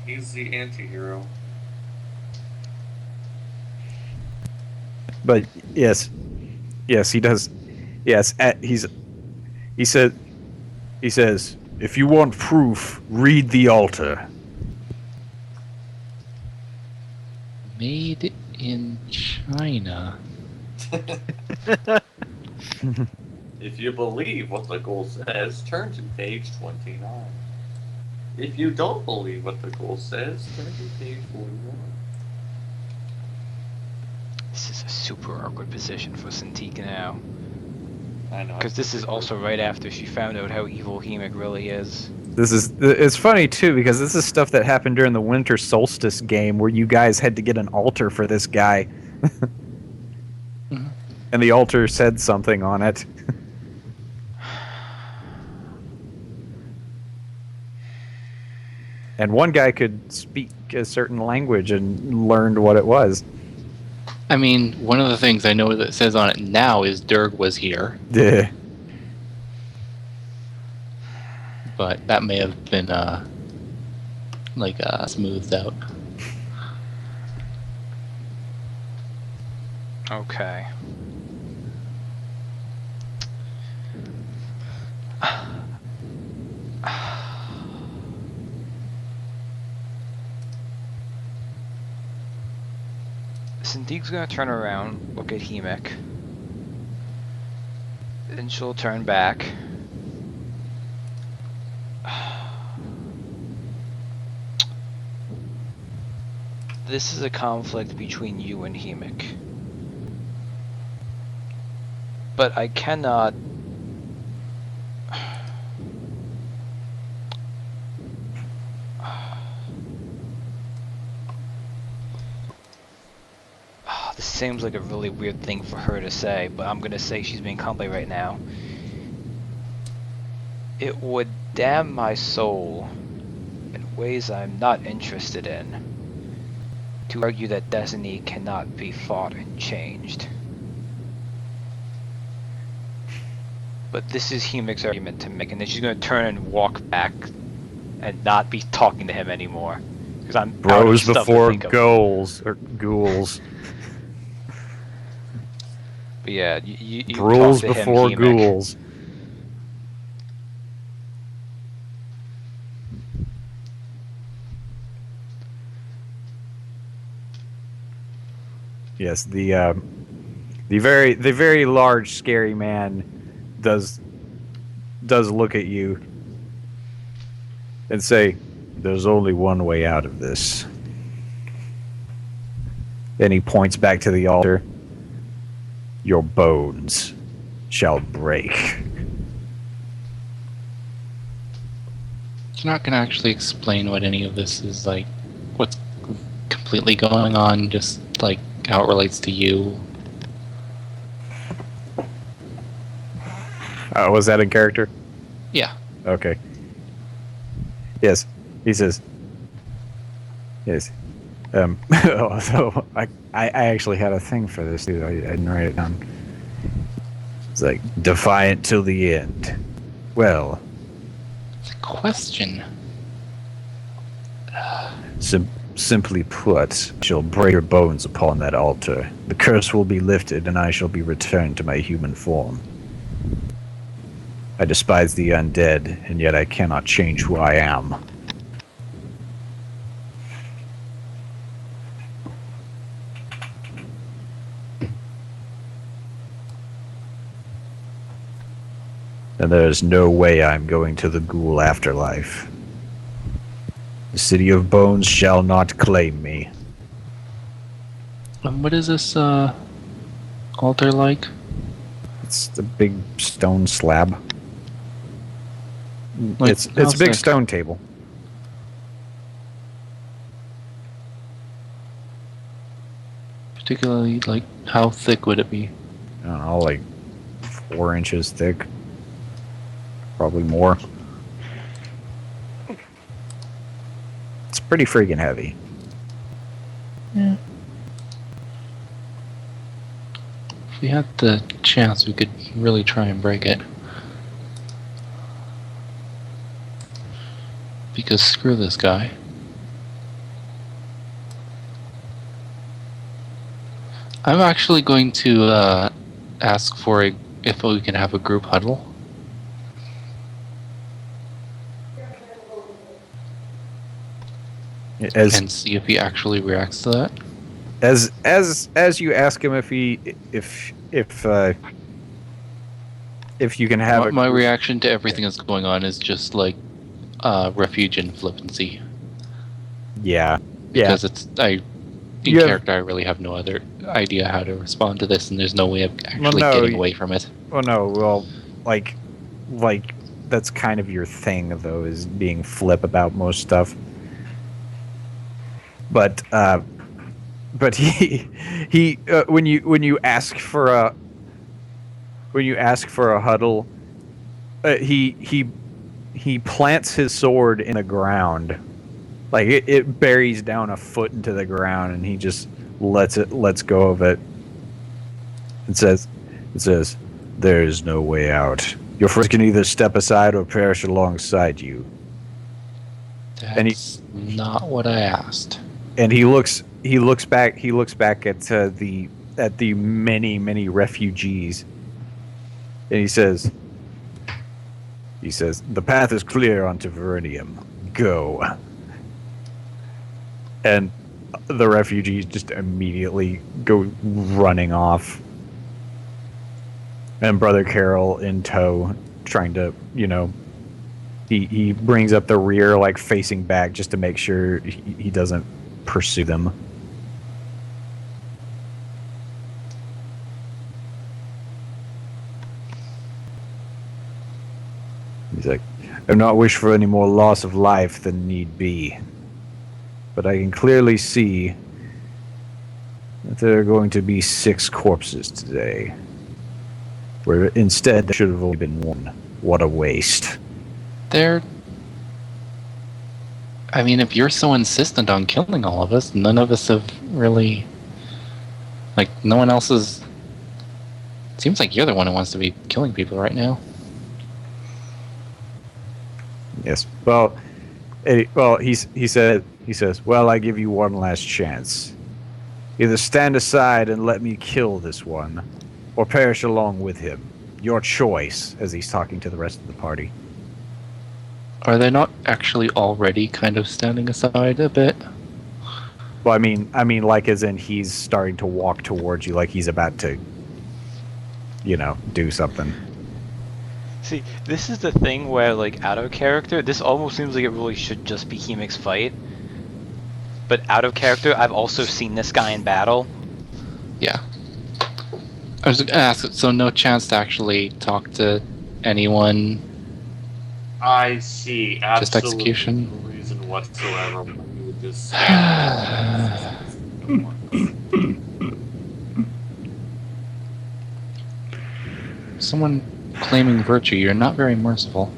He's the anti-hero. But yes, he does. Yes, he says, if you want proof, read the altar. made in China. If you believe what the goal says, turn to page 29. If you don't believe what the goal says, turn to page 41. This is a super awkward position for Santika now. I know. Because this is also right after she found out how evil Hemek really is. It's funny too because this is stuff that happened during the winter solstice game where you guys had to get an altar for this guy. Mhm. And the altar said something on it. And one guy could speak a certain language and learned what it was. I mean, one of the things I know that says on it now is Durg was here, Yeah. but that may have been smoothed out. Okay. Sindique's gonna turn around, look at Hemek. Then she'll turn back. This is a conflict between you and Hemek. But I cannot... This seems like a really weird thing for her to say, but I'm gonna say she's being complicated right now. It would damn my soul in ways I'm not interested in to argue that destiny cannot be fought and changed. But this is Hemek's argument to make, and then she's gonna turn and walk back and not be talking to him anymore. Because I'm out of Bros stuff to before think of. goals or ghouls. But yeah, you Rules talk to him, before Hemek. ghouls. Yes, the very large scary man does look at you and say, "There's only one way out of this." Then he points back to the altar. Your bones shall break. You're not going to actually explain what any of this is like, what's completely going on, just like how it relates to you. Was that in character? Yeah. Okay. Yes, he says. Yes. So I actually had a thing for this too. I didn't write it down. It's like defiant till the end. Well, It's a question. simply put, she'll break her bones upon that altar. The curse will be lifted, and I shall be returned to my human form. I despise the undead, and yet I cannot change who I am. And there is no way I'm going to the ghoul afterlife. The City of Bones shall not claim me. What is this altar like? It's the big stone slab. Like, it's how a big thick? stone table. Particularly, like, how thick would it be? I don't know, like 4 inches thick. Probably more. It's pretty freaking heavy. If we had the chance, we could really try and break it. Because screw this guy. I'm actually going to ask for if we can have a group huddle. And see if he actually reacts to that. As you ask him if you can have My reaction to everything that's going on is just like refuge and flippancy. Yeah. Because in You have- character I really have no other idea how to respond to this, and there's no way of actually no, getting y- away from it. Well, no, well, like that's kind of your thing, though, is being flip about most stuff. But he when you ask for a huddle, he plants his sword in the ground, like it buries down a foot into the ground, and he just lets go of it. It says, "There is no way out. Your friends can either step aside or perish alongside you." That's not what I asked. And he looks back at the many refugees, and he says, "The path is clear onto Vernium. Go." And the refugees just immediately go running off. And Brother Carol in tow, trying to, he brings up the rear, like facing back, just to make sure he doesn't pursue them. He's like, "I do not wish for any more loss of life than need be. But I can clearly see that there are going to be 6 corpses today. Where instead there should have only been 1. What a waste." I mean, if you're so insistent on killing all of us, none of us have really... Like, no one else is... Seems like you're the one who wants to be killing people right now. Yes. Well, he says, "Well, I give you one last chance. Either stand aside and let me kill this one, or perish along with him. Your choice," as he's talking to the rest of the party. Are they not actually already kind of standing aside a bit? Well, I mean, like as in he's starting to walk towards you, like he's about to, do something. See, this is the thing where, like, out of character, this almost seems like it really should just be Hemik's fight. But out of character, I've also seen this guy in battle. Yeah. I was going to ask, so no chance to actually talk to anyone? I see Just absolutely execution? no reason whatsoever why you would just Someone claiming virtue, you're not very merciful.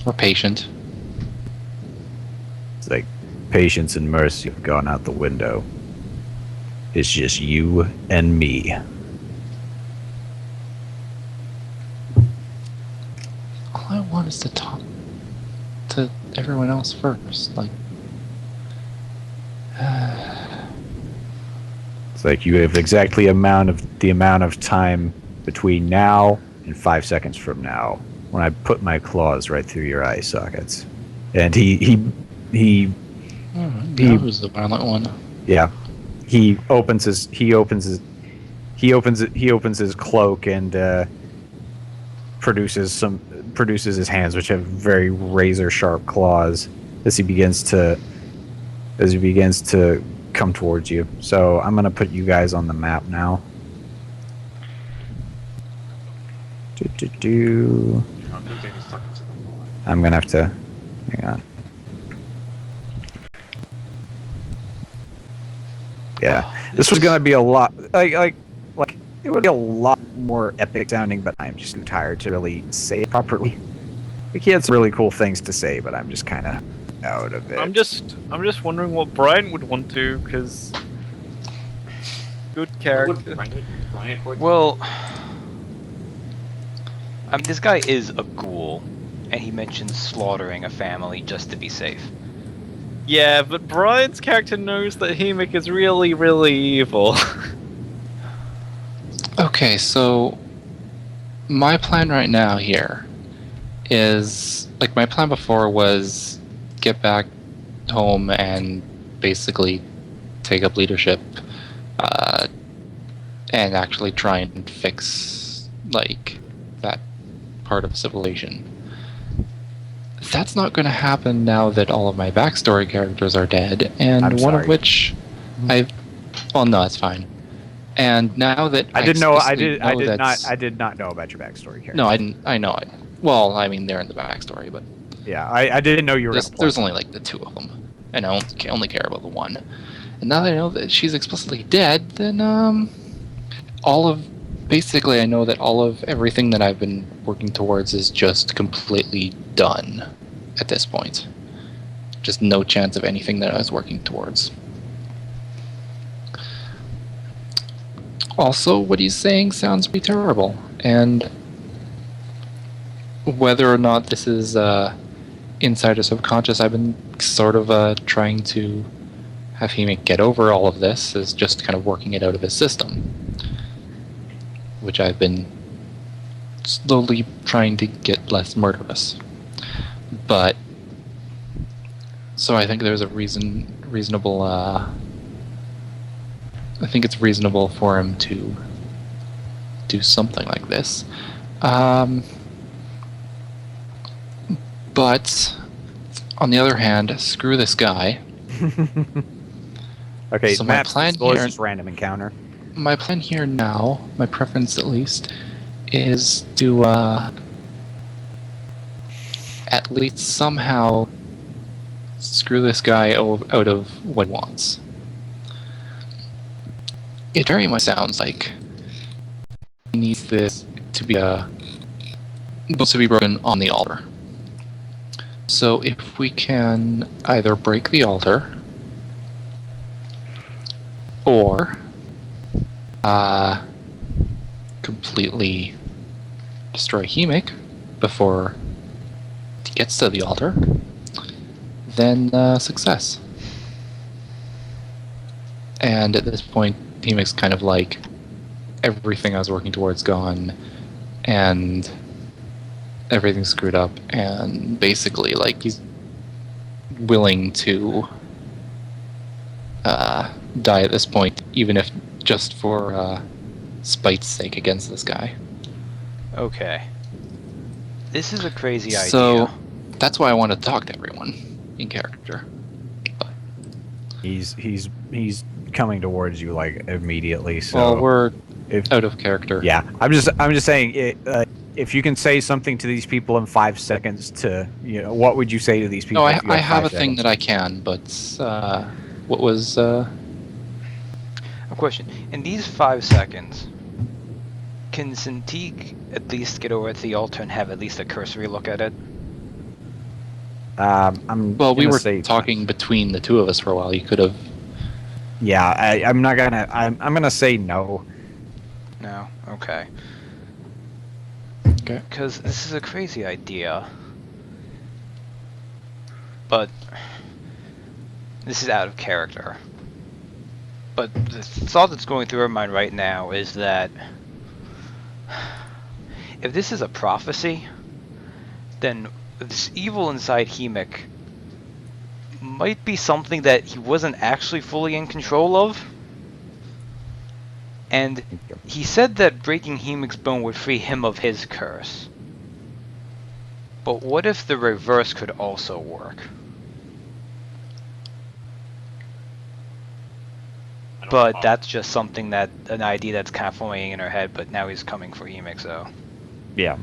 Or patient. It's like patience and mercy have gone out the window. It's just you and me. All I want is to talk to everyone else first. Like, It's like you have exactly the amount of time between now and 5 seconds from now when I put my claws right through your eye sockets. And he who's the violent one? yeah, he opens his cloak and produces his hands, which have very razor sharp claws, as he begins to come towards you. So I'm gonna put you guys on the map now. Do. I'm just getting stuck into the wall. I'm gonna have to. Hang on. Yeah, this was gonna be a lot. Like it would be a lot more epic sounding, but I'm just too tired to really say it properly. Like, he had some really cool things to say, but I'm just kind of out of it. I'm just wondering what Brian would want to, because good character. Brian would- Well, this guy is a ghoul, and he mentions slaughtering a family just to be safe. Yeah, but Brian's character knows that Hemik is really, really evil. Okay, so my plan right now here is like my plan before was get back home and basically take up leadership and actually try and fix like that part of civilization. That's not going to happen now that all of my backstory characters are dead, and I'm one sorry. of which well, no, it's fine. And now that I didn't know. I explicitly did. I know did not. that's- I did not know about your backstory character. No, I didn't. I know it. Well, I mean, they're in the backstory, but Yeah, I didn't know you were. there's only like the two of them, and I only care about the one. And now that I know that she's explicitly dead, then basically I know that all of everything that I've been working towards is just completely done at this point. Just no chance of anything that I was working towards. Also, what he's saying sounds pretty terrible, and whether or not this is inside or subconscious, I've been sort of trying to have him get over all of this, is just kind of working it out of his system, which I've been slowly trying to get less murderous. But so I think there's a reasonable. I think it's reasonable for him to do something like this. But on the other hand, screw this guy. Okay, So my Maps, plan this was here- just random encounter. My plan here now, my preference at least, is to at least somehow screw this guy out of what he wants. It very much sounds like he needs this to be broken on the altar. So if we can either break the altar or completely destroy Hemik before he gets to the altar, then success. And at this point, Hemik's kind of like everything I was working towards gone, and everything's screwed up, and basically like he's willing to die at this point, even if just for spite's sake against this guy. Okay. This is a crazy idea. So that's why I want to talk to everyone in character. He's coming towards you like immediately. So Well, we're if out of character. yeah, I'm just saying if you can say something to these people in 5 seconds, what would you say to these people? No, if you I had have 5 a thing seconds? that I can, but what was A question. In these 5 seconds, can Cintiq at least get over to the altar and have at least a cursory look at it? I'm well, we gonna were say talking between the two of us for a while. You could have. Yeah, I'm not gonna. I'm gonna say no. No? Okay. Okay. Because this is a crazy idea. But this is out of character. But the thought that's going through our mind right now is that if this is a prophecy, then this evil inside Hemik might be something that he wasn't actually fully in control of. And he said that breaking Hemik's bone would free him of his curse. But what if the reverse could also work? I don't But know. that's just something an idea that's kind of flowing in her head, but now he's coming for Hemik, so. Yeah.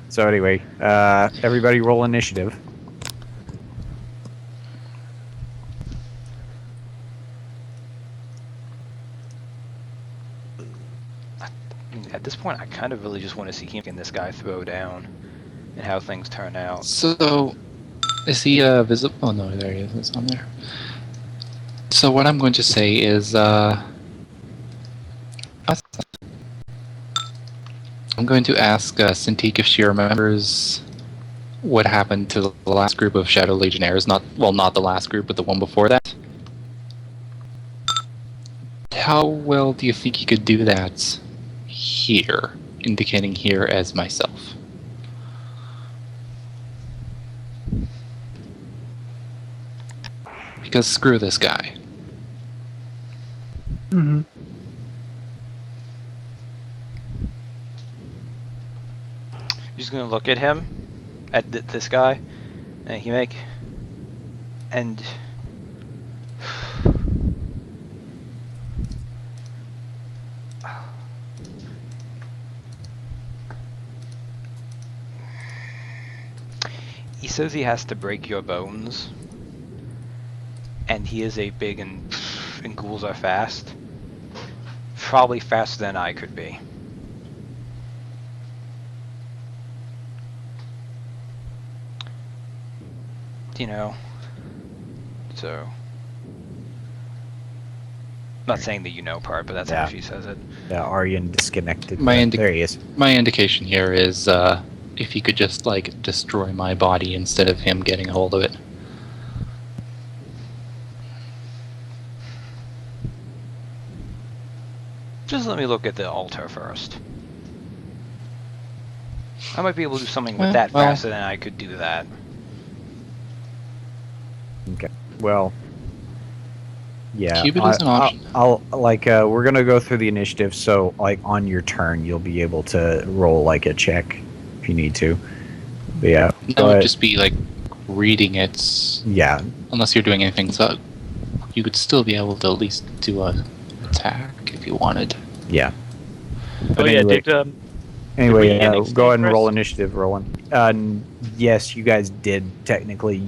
So anyway, everybody roll initiative. At this point, I kind of really just want to see him and this guy throw down, and how things turn out. So, is he visible? Oh no, there he is. It's on there. So what I'm going to say is, I'm going to ask Cintiq if she remembers what happened to the last group of Shadow Legionnaires. Not the last group, but the one before that. How well do you think you could do that here, indicating here as myself? Because screw this guy. Mm-hmm. Just gonna look at him, at this guy, and he make, and he says he has to break your bones, and he is a big and ghouls are fast, probably faster than I could be. You know, so not saying the you know part, but that's Yeah. how she says it. Aryan disconnected. My There he is. My indication here is if he could just like destroy my body instead of him getting a hold of it. Just let me look at the altar first. I might be able to do something Well, with that well. faster than I could do that. Okay. Well. Yeah. Cupid is an option. I'll like we're gonna go through the initiative. So like on your turn, you'll be able to roll like a check if you need to. But yeah. That would but- just be like reading it, yeah. unless you're doing anything. So you could still be able to at least do a attack if you wanted. Yeah. Oh yeah, anyway- did Anyway, we yeah, annex go ahead and first? roll initiative, Roland. Yes, you guys did technically.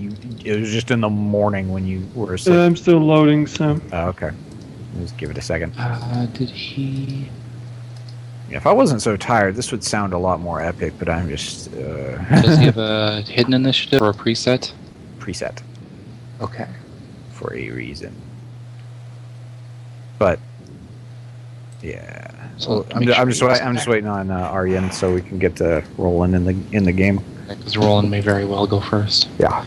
It was just in the morning when you were asleep. I'm still loading, so. Oh, okay. Just give it a second. Did he? If I wasn't so tired, this would sound a lot more epic. But I'm just Does he have a hidden initiative or a preset? preset Okay. for a reason. But yeah, So well, I'm, make ju- sure I'm just he wai- doesn't I'm just act. waiting on Aryan so we can get to rolling in the game. Because Roland may very well go first. Yeah.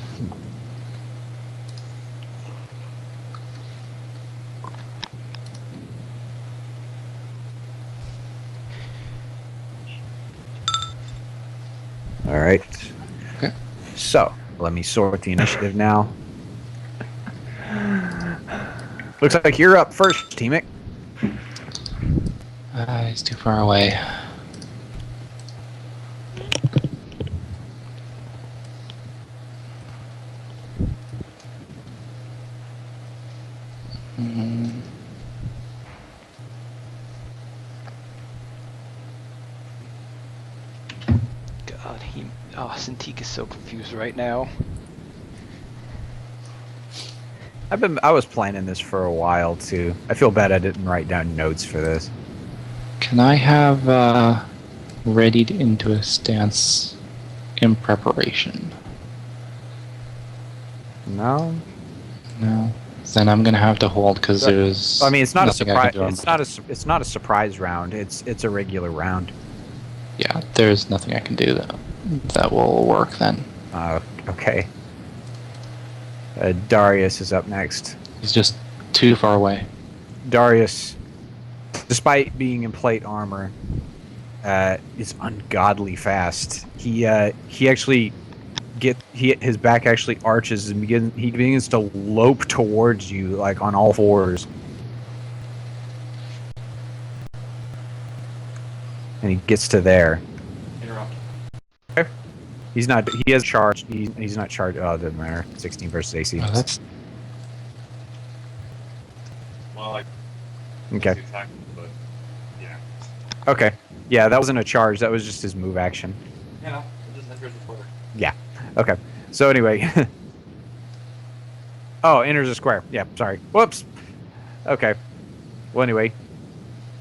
All right. Okay. So let me sort the initiative now. Looks like you're up first, Teamic. He's too far away. Mm, God, Cintiq is so confused right now. I was planning this for a while too. I feel bad I didn't write down notes for this. Can I have readied into a stance in preparation? No. No. Then I'm gonna have to hold because there's. I mean, it's not a nothing I surprise. can do on It's my- not it's not a surprise round. It's a regular round. Yeah, there's nothing I can do that will work then. Okay. Darius is up next. He's just too far away. Darius, despite being in plate armor, is ungodly fast. He actually his back actually arches and he begins to lope towards you like on all fours. And he gets to there. Interrupt. He's not. He has charged. He's not charged. Oh, it doesn't matter. 16 versus AC. Oh, that's Well, like Okay. attack, but yeah. Okay. Yeah, that wasn't a charge. That was just his move action. You know, it just enters the square. Okay. So anyway. Oh, enters a square. Yeah, sorry. Whoops. Okay. Well, anyway,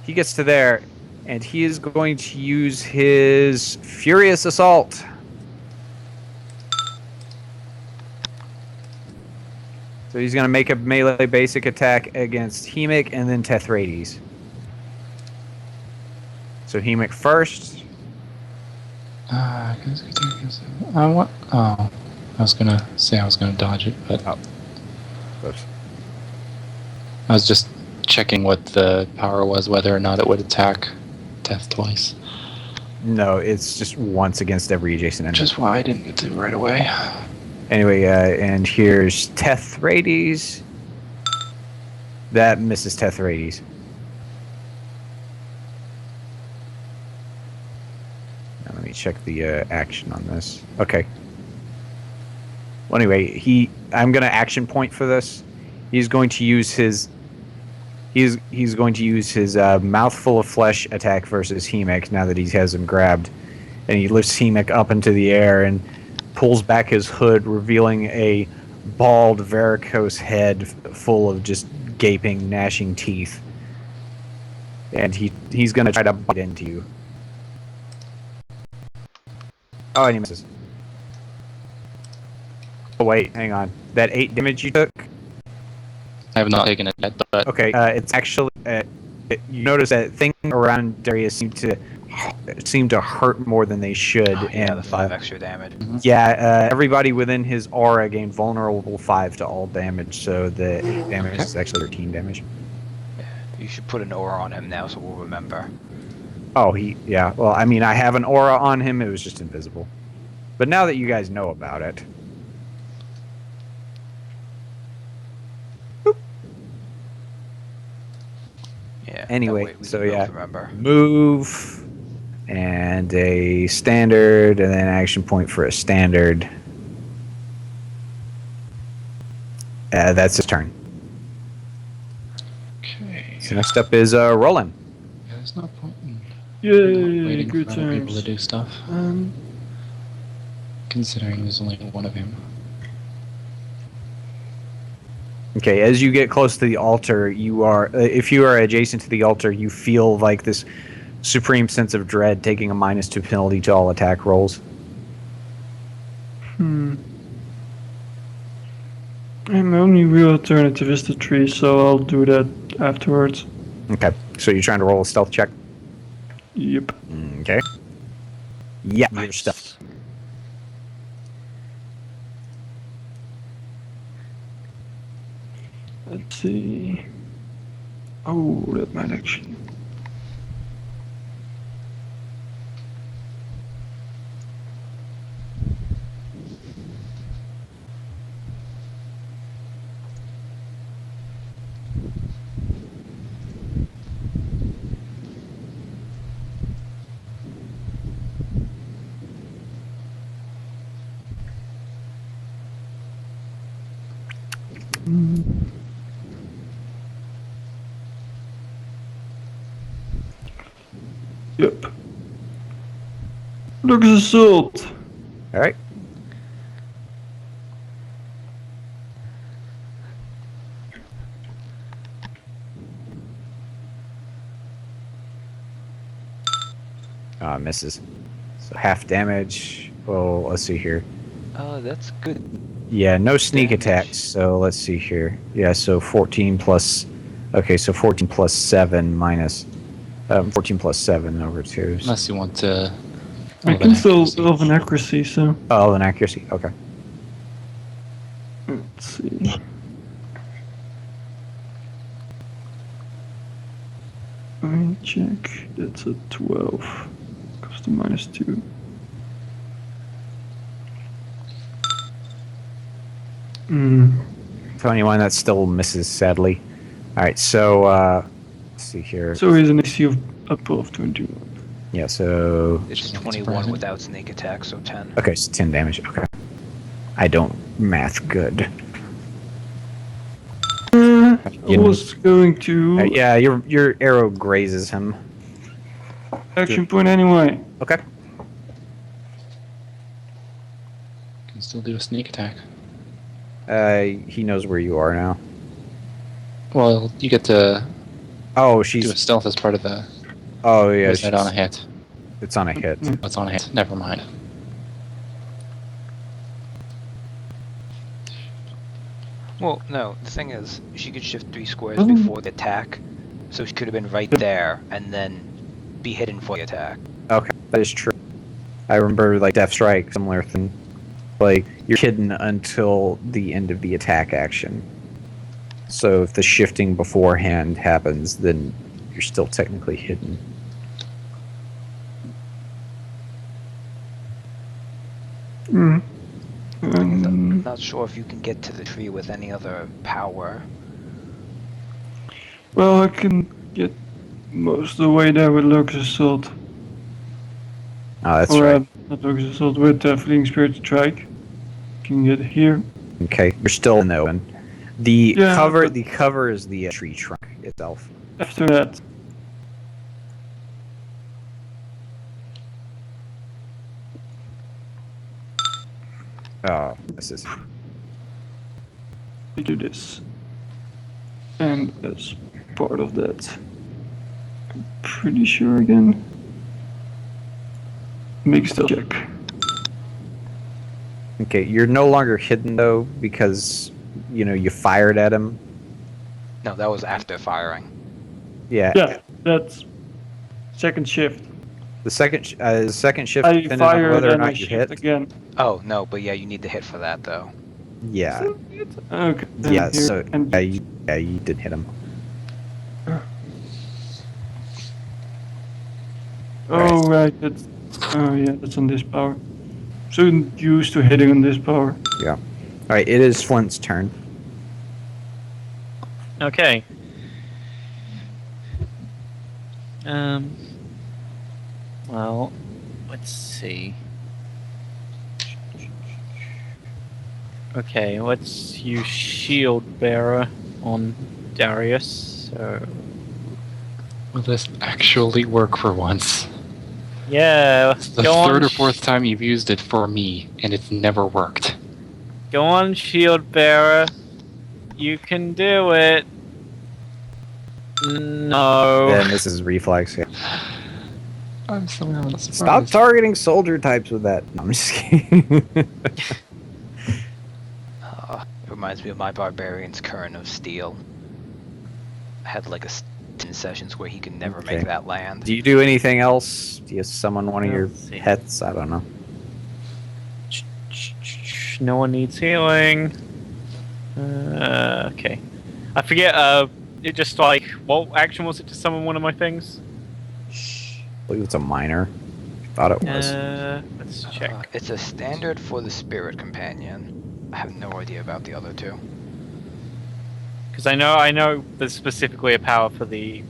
he gets to there, and he is going to use his Furious Assault. So he's going to make a melee basic attack against Hemic and then Tethrades. So Hemic first. What? Oh, I was gonna say I was gonna dodge it, but Oops. I was just checking what the power was, whether or not it would attack Death twice. No, it's just once against every adjacent enemy. Which is why I didn't get to right away. Anyway, and here's Tethrades. That misses Tethrades. Now let me check the action on this. Okay. Well, anyway, I'm going to action point for this. He's going to use his. He's going to use his mouthful of flesh attack versus Hemic now that he has him grabbed, and he lifts Hemic up into the air and pulls back his hood, revealing a bald, varicose head full of just gaping, gnashing teeth. And he's going to try to bite into you. Oh, and he misses. Oh, wait, hang on. That 8 damage you took? I have not taken it yet, but Okay, it's actually... you notice that thing around Darius seem to hurt more than they should. Oh, yeah, and the 5 extra damage. Yeah, everybody within his aura gained vulnerable 5 to all damage, so the 8 damage is actually 13 damage. You should put an aura on him now so we'll remember. Oh, yeah, well, I mean, I have an aura on him, it was just invisible. But now that you guys know about it... Yeah. Anyway, that way we so can both yeah. remember. Move, and a standard, and then action point for a standard. That's his turn. okay. So next up is Roland. Yeah, there's no point in Yay, waiting good for other people to times. do stuff. Considering there's only one of him. Okay, as you get close to the altar, you are, if you are adjacent to the altar, you feel like this supreme sense of dread, taking a -2 penalty to all attack rolls. And my only real alternative is the tree, so I'll do that afterwards. Okay, so you're trying to roll a stealth check? Yep. Okay. Yeah, your stealth. Let's see. Oh, that might actually. Yep. Look at the salt. All right. Misses. So half damage. Well, let's see here. Oh, that's good. Yeah, no sneak Damage. attacks. So let's see here. Yeah, so 14 plus. Okay, so 14 plus 7 minus. 14 plus 7 over 2. So, Unless you want to. I can still of an accuracy, so oh, an accuracy. Okay. let's see. Let me check. That's a 12. Goes to -2. Hmm. 21, that still misses, sadly. All right, so let's see here. So he's an AC of above 21. Yeah, so It's Not 21 surprising. without sneak attack, so 10. okay, so 10 damage. Okay. I don't math good. I was going to. Yeah, your arrow grazes him. action point anyway. Okay. Can still do a sneak attack. He knows where you are now. Well, you get to Oh, do a she's. stealth as part of the. Oh Or yeah, is that on a she's- hit? it's on a hit. Oh, it's on a hit. Never mind. Well, no. The thing is, she could shift 3 squares Oh. before the attack, so she could have been right there and then be hidden for the attack. Okay, that is true. I remember like Death Strike, similar thing. Like you're hidden until the end of the attack action. So if the shifting beforehand happens, then you're still technically hidden. Mm. I'm not sure if you can get to the tree with any other power. Well, I can get most of the way there with Locus Assault. Oh, that's or right. not Locus Assault, with Fleeing Spirit Strike. Can get here. Okay, you're still in the open. The Yeah, cover, but- the cover is the tree trunk itself. After that, Oh, this is. we do this. And as part of that, I'm pretty sure again. Make stealth check. Okay, you're no longer hidden though because you fired at him. No, that was after firing. Yeah. Yeah, that's second shift. The second shift I depending on fire whether or and I not you shift hit. again. Oh, no, but yeah, you need to hit for that, though. Yeah. Okay. then Yeah. here, So and you did hit him. oh right, that's that's on this power. So used to hitting on this power. All right. It is Flint's turn. Okay. Well, let's see. Okay, let's use Shield Bearer on Darius. So, Will this actually work for once? yeah, It's the go on, third or fourth time you've used it for me, and it's never worked. Go on, Shield Bearer. You can do it. No. Then this is reflex. Yeah. I'm somehow not Stop surprised. targeting soldier types with that. No, I'm just kidding. It reminds me of my Barbarian's Current of Steel. I had like 10 sessions where he could never Okay. make that land. Do you do anything else? Do you summon one of your Let's see. pets? I don't know. No one needs healing. Okay. I forget, it just like, what action was it to summon one of my things? I believe it's a minor. Thought it was. Let's check. It's a standard for the Spirit Companion. I have no idea about the other two. Because I know there's specifically a power for the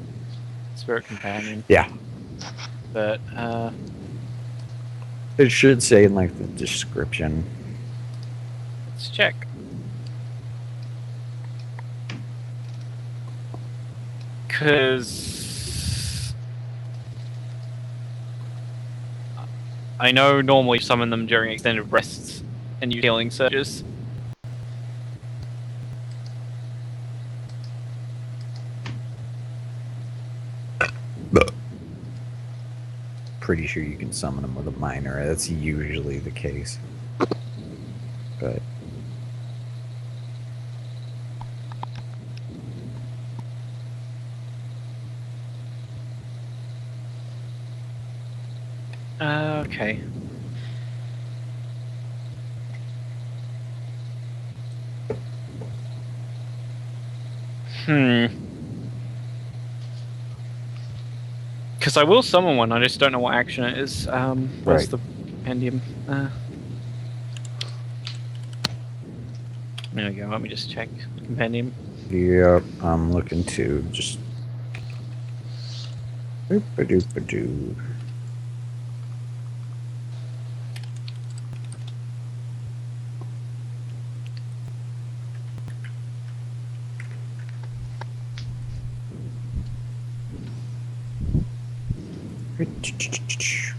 Spirit Companion. Yeah. But, It should say in like the description. let's check. Because I know normally you summon them during extended rests and use healing surges. Pretty sure you can summon them with a minor. That's usually the case. But Okay. Because I will summon one, I just don't know what action it is. Where's Right. the compendium? There we go, let me just check the compendium. yeah, I'm looking to just. Doop-a-doop-a-doo.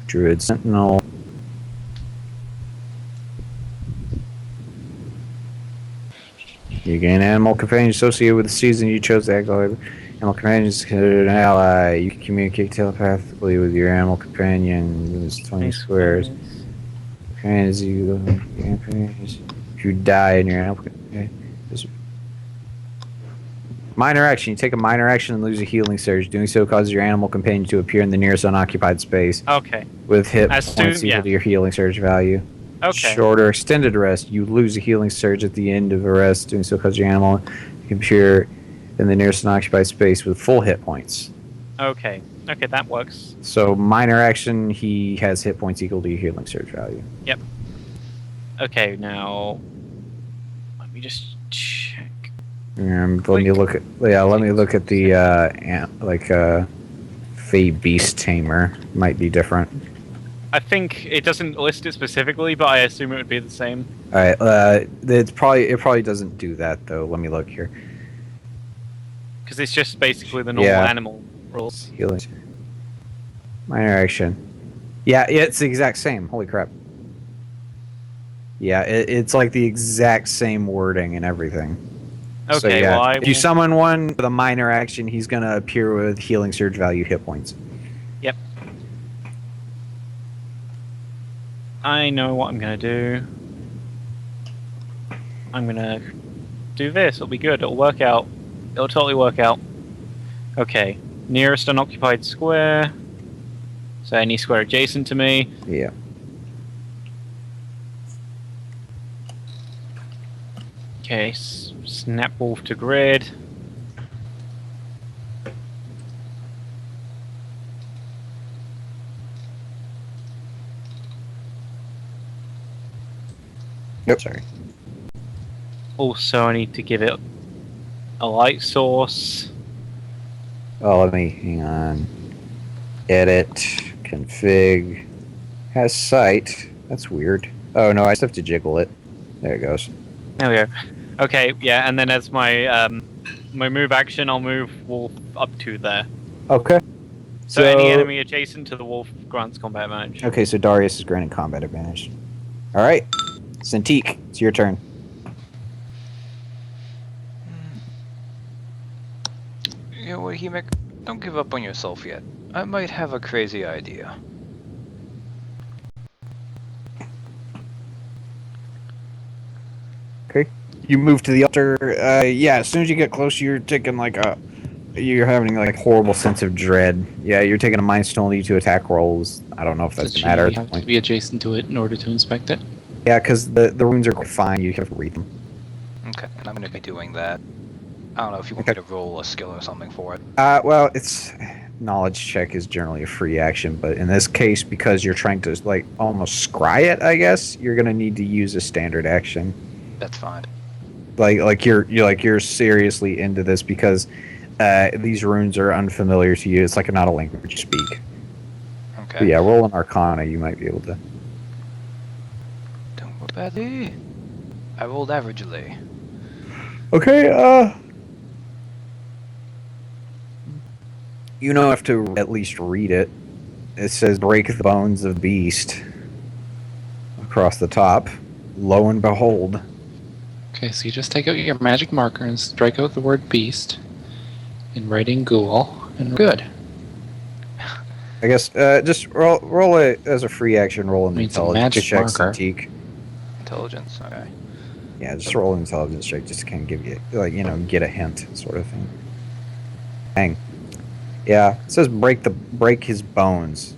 Druid Sentinel. You gain animal companions associated with the season you chose to act like. Animal companions is considered an ally. You can communicate telepathically with your animal companion. It's 20 squares. Companions, if you die in your animal. Okay. Minor action. You take a minor action and lose a healing surge. Doing so causes your animal companion to appear in the nearest unoccupied space Okay. with hit As points soon- equal yeah. to your healing surge value. Okay. Shorter extended rest. You lose a healing surge at the end of a rest. Doing so causes your animal to appear in the nearest unoccupied space with full hit points. Okay. Okay, that works. So minor action, he has hit points equal to your healing surge value. Okay, now let me just check. Let me look at the Fey Beast Tamer. Might be different. I think it doesn't list it specifically, but I assume it would be the same. All right, it probably doesn't do that though. Let me look here. Because it's just basically the normal Yeah. animal rules. Healing. Minor action. Yeah, it's the exact same. Holy crap. Yeah, it's like the exact same wording and everything. Okay, So, yeah, well, if you summon one with a minor action, he's gonna appear with healing surge value hit points. I know what I'm gonna do. I'm gonna do this. It'll be good. It'll work out. It'll totally work out. Okay. Nearest unoccupied square. So any square adjacent to me. Yeah. Okay. Snap wolf to grid. Yep. Sorry. Also, I need to give it a light source. Oh, let me hang on. Edit. Config. Has sight. That's weird. Oh no, I just have to jiggle it. There it goes. There we go. Okay, yeah, and then as my my move action, I'll move wolf up to there. Okay. So any enemy adjacent to the wolf grants combat advantage. Okay, so Darius is granted combat advantage. All right, Cintiq, it's your turn. You know what, Hemek? Don't give up on yourself yet. I might have a crazy idea. Okay. You move to the altar. Yeah, as soon as you get close, you're taking you're having like a horrible sense of dread. Yeah, you're taking a mind stone to attack rolls. I don't know if that's Does matter at she this have to point. be adjacent to it in order to inspect it? Yeah, because the runes are quite fine. You have to read them. Okay, and I'm gonna be doing that. I don't know if you want me to roll a skill or something for it. Well, it's knowledge check is generally a free action, but in this case, because you're trying to like almost scry it, I guess you're gonna need to use a standard action. That's fine. Like you're seriously into this because these runes are unfamiliar to you. It's like not a language you speak. Okay. But yeah, roll an Arcana. You might be able to. Don't roll badly. I rolled averagely. Okay. You know, have to at least read it. It says break the bones of the beast across the top. Lo and behold. Okay, so you just take out your magic marker and strike out the word beast in writing ghoul, and we're good. I guess just roll it as a free action. Roll an Needs a intelligence magic check. marker. Cintiq. Intelligence. Okay. Yeah, just roll an intelligence check just to kind of give you, get a hint, sort of thing. Dang. Yeah, it says break his bones.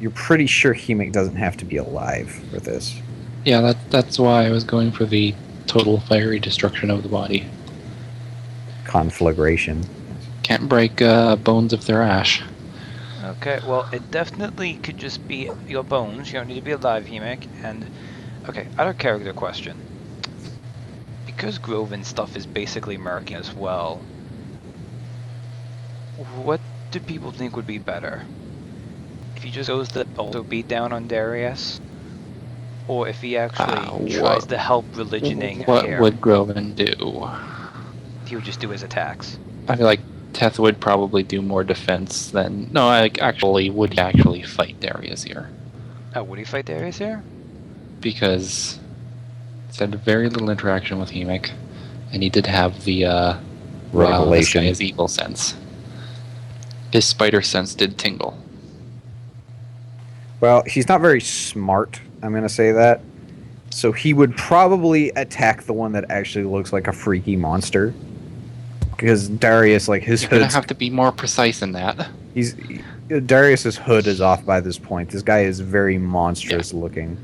You're pretty sure Hemek doesn't have to be alive for this. Yeah, that's why I was going for the total fiery destruction of the body. Conflagration. Can't break bones if they're ash. Okay, well, it definitely could just be your bones. You don't need to be alive, Hemek. And, okay, other character question. Because Groven stuff is basically murky as well, what do people think would be better? If he just goes to also beat down on Darius? Or if he actually tries to help religioning What here, would Groven do? he would just do his attacks. I feel like Teth would probably do more defense than... No, actually, would actually fight Darius here. Oh, would he fight Darius here? Because he's had very little interaction with Hemic, and he did have the wow, this Revelation. guy has evil sense. His spider sense did tingle. Well, he's not very smart. I'm gonna say that. So he would probably attack the one that actually looks like a freaky monster. Because Darius, like his You're gonna hood's, have to be more precise in that. Darius's hood is off by this point. This guy is very monstrous looking.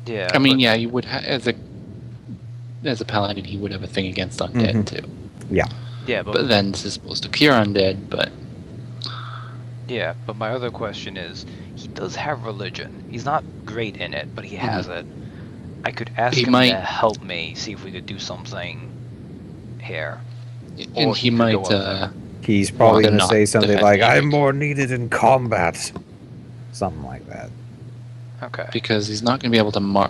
Yeah. I mean, but- yeah, you would as a paladin, he would have a thing against undead Mhm. too. Yeah, But then this is supposed to cure undead. But yeah, but my other question is, he does have religion. He's not great in it, but he has it. I could ask He him might- to help me, see if we could do something here. and Or he he could go might. up there. He's probably Well, gonna not say something defend like, Hemic. "I'm more needed in combat," something like that. Okay. Because he's not going to be able to mark.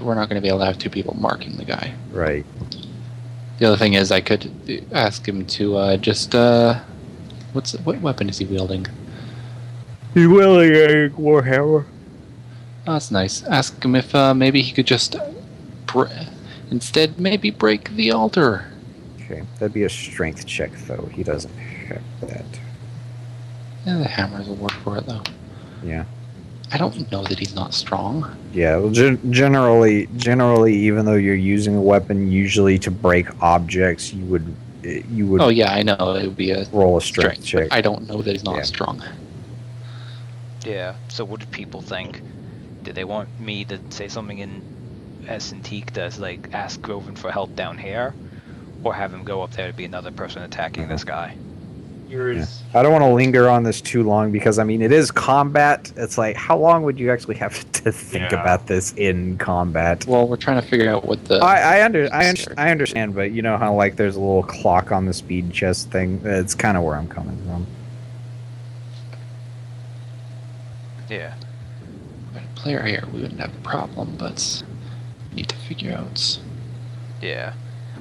We're not going to be able to have two people marking the guy. Right. The other thing is, I could ask him to just what weapon is he wielding? He's wielding a warhammer. Oh, that's nice. Ask him if maybe he could just instead maybe break the altar. Okay, that'd be a strength check, though. He doesn't have that. Yeah, the hammers will work for it though. Yeah. I don't know that he's not strong. Yeah. Well, generally, even though you're using a weapon, usually to break objects, you would Oh yeah, I know it would be a roll a strength strength, check. but I don't know that he's not Yeah. strong. Yeah. So what did people think? Did they want me to say something in Essentique that's like ask Groven for help down here, or have him go up there to be another person attacking this guy? Yours. I don't want to linger on this too long because I mean it is combat. It's like how long would you actually have to think Yeah. about this in combat? Well, we're trying to figure out what the I understand, but you know how like there's a little clock on the speed chest thing. It's kind of where I'm coming from. Yeah. If a player here, we wouldn't have a problem, but need to figure out. Yeah.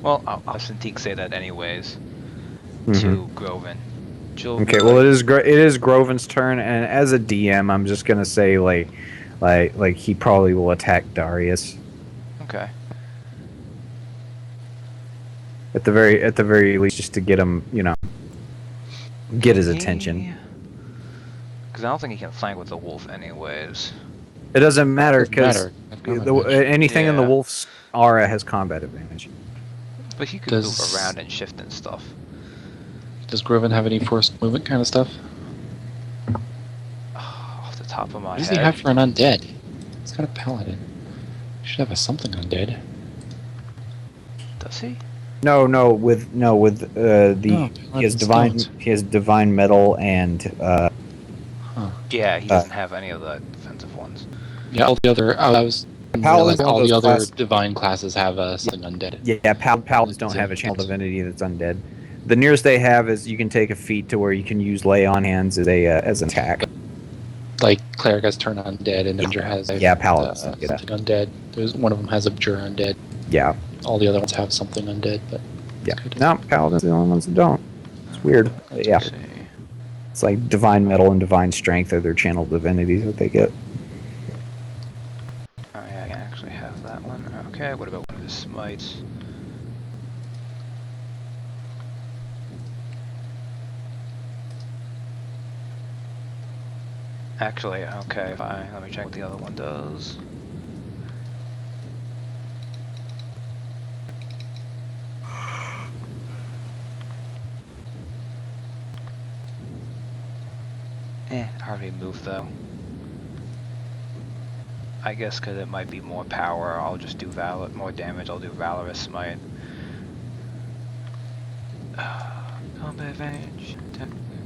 Well, I'll Essentique say that anyways Mhm. to Groven. She'll Okay, be well like, it is Groven's turn, and as a DM, I'm just gonna say like he probably will attack Darius Okay. at the very least, just to get him, get his attention. Because I don't think he can flank with the wolf anyways. It doesn't matter Doesn't because matter. I've got my match. anything in the Yeah. wolf's aura has combat advantage. But he could Does- move around and shift and stuff. Does Groven have any forced movement kind of stuff? Off the top of my What does head. he have for an undead? He's got a paladin. He should have a something undead. Does he? No, with the No, he has stones. divine metal and Yeah, he doesn't have any of the defensive ones. Yeah, all the other. I was. Paladin's Realize one all of the those other class- divine classes have something undead. yeah, paladins don't have a channel divinity that's undead. The nearest they have is you can take a feat to where you can use lay on hands as an attack. Like cleric has turn undead, and Ninja has paladins don't get that. something undead. There's one of them has abjure undead. Yeah, All the other ones have something undead, but yeah. No, paladins are the only ones that don't. It's weird. But yeah, Let's see. it's like divine metal and divine strength are their channel divinities that they get. Oh yeah, I actually have that one. Okay, what about one of his smites? Actually, okay, fine. Let me check what the other one does. I already moved though. I guess because it might be more power, I'll just do more damage. I'll do Valorous Smite. Combat advantage. Technically.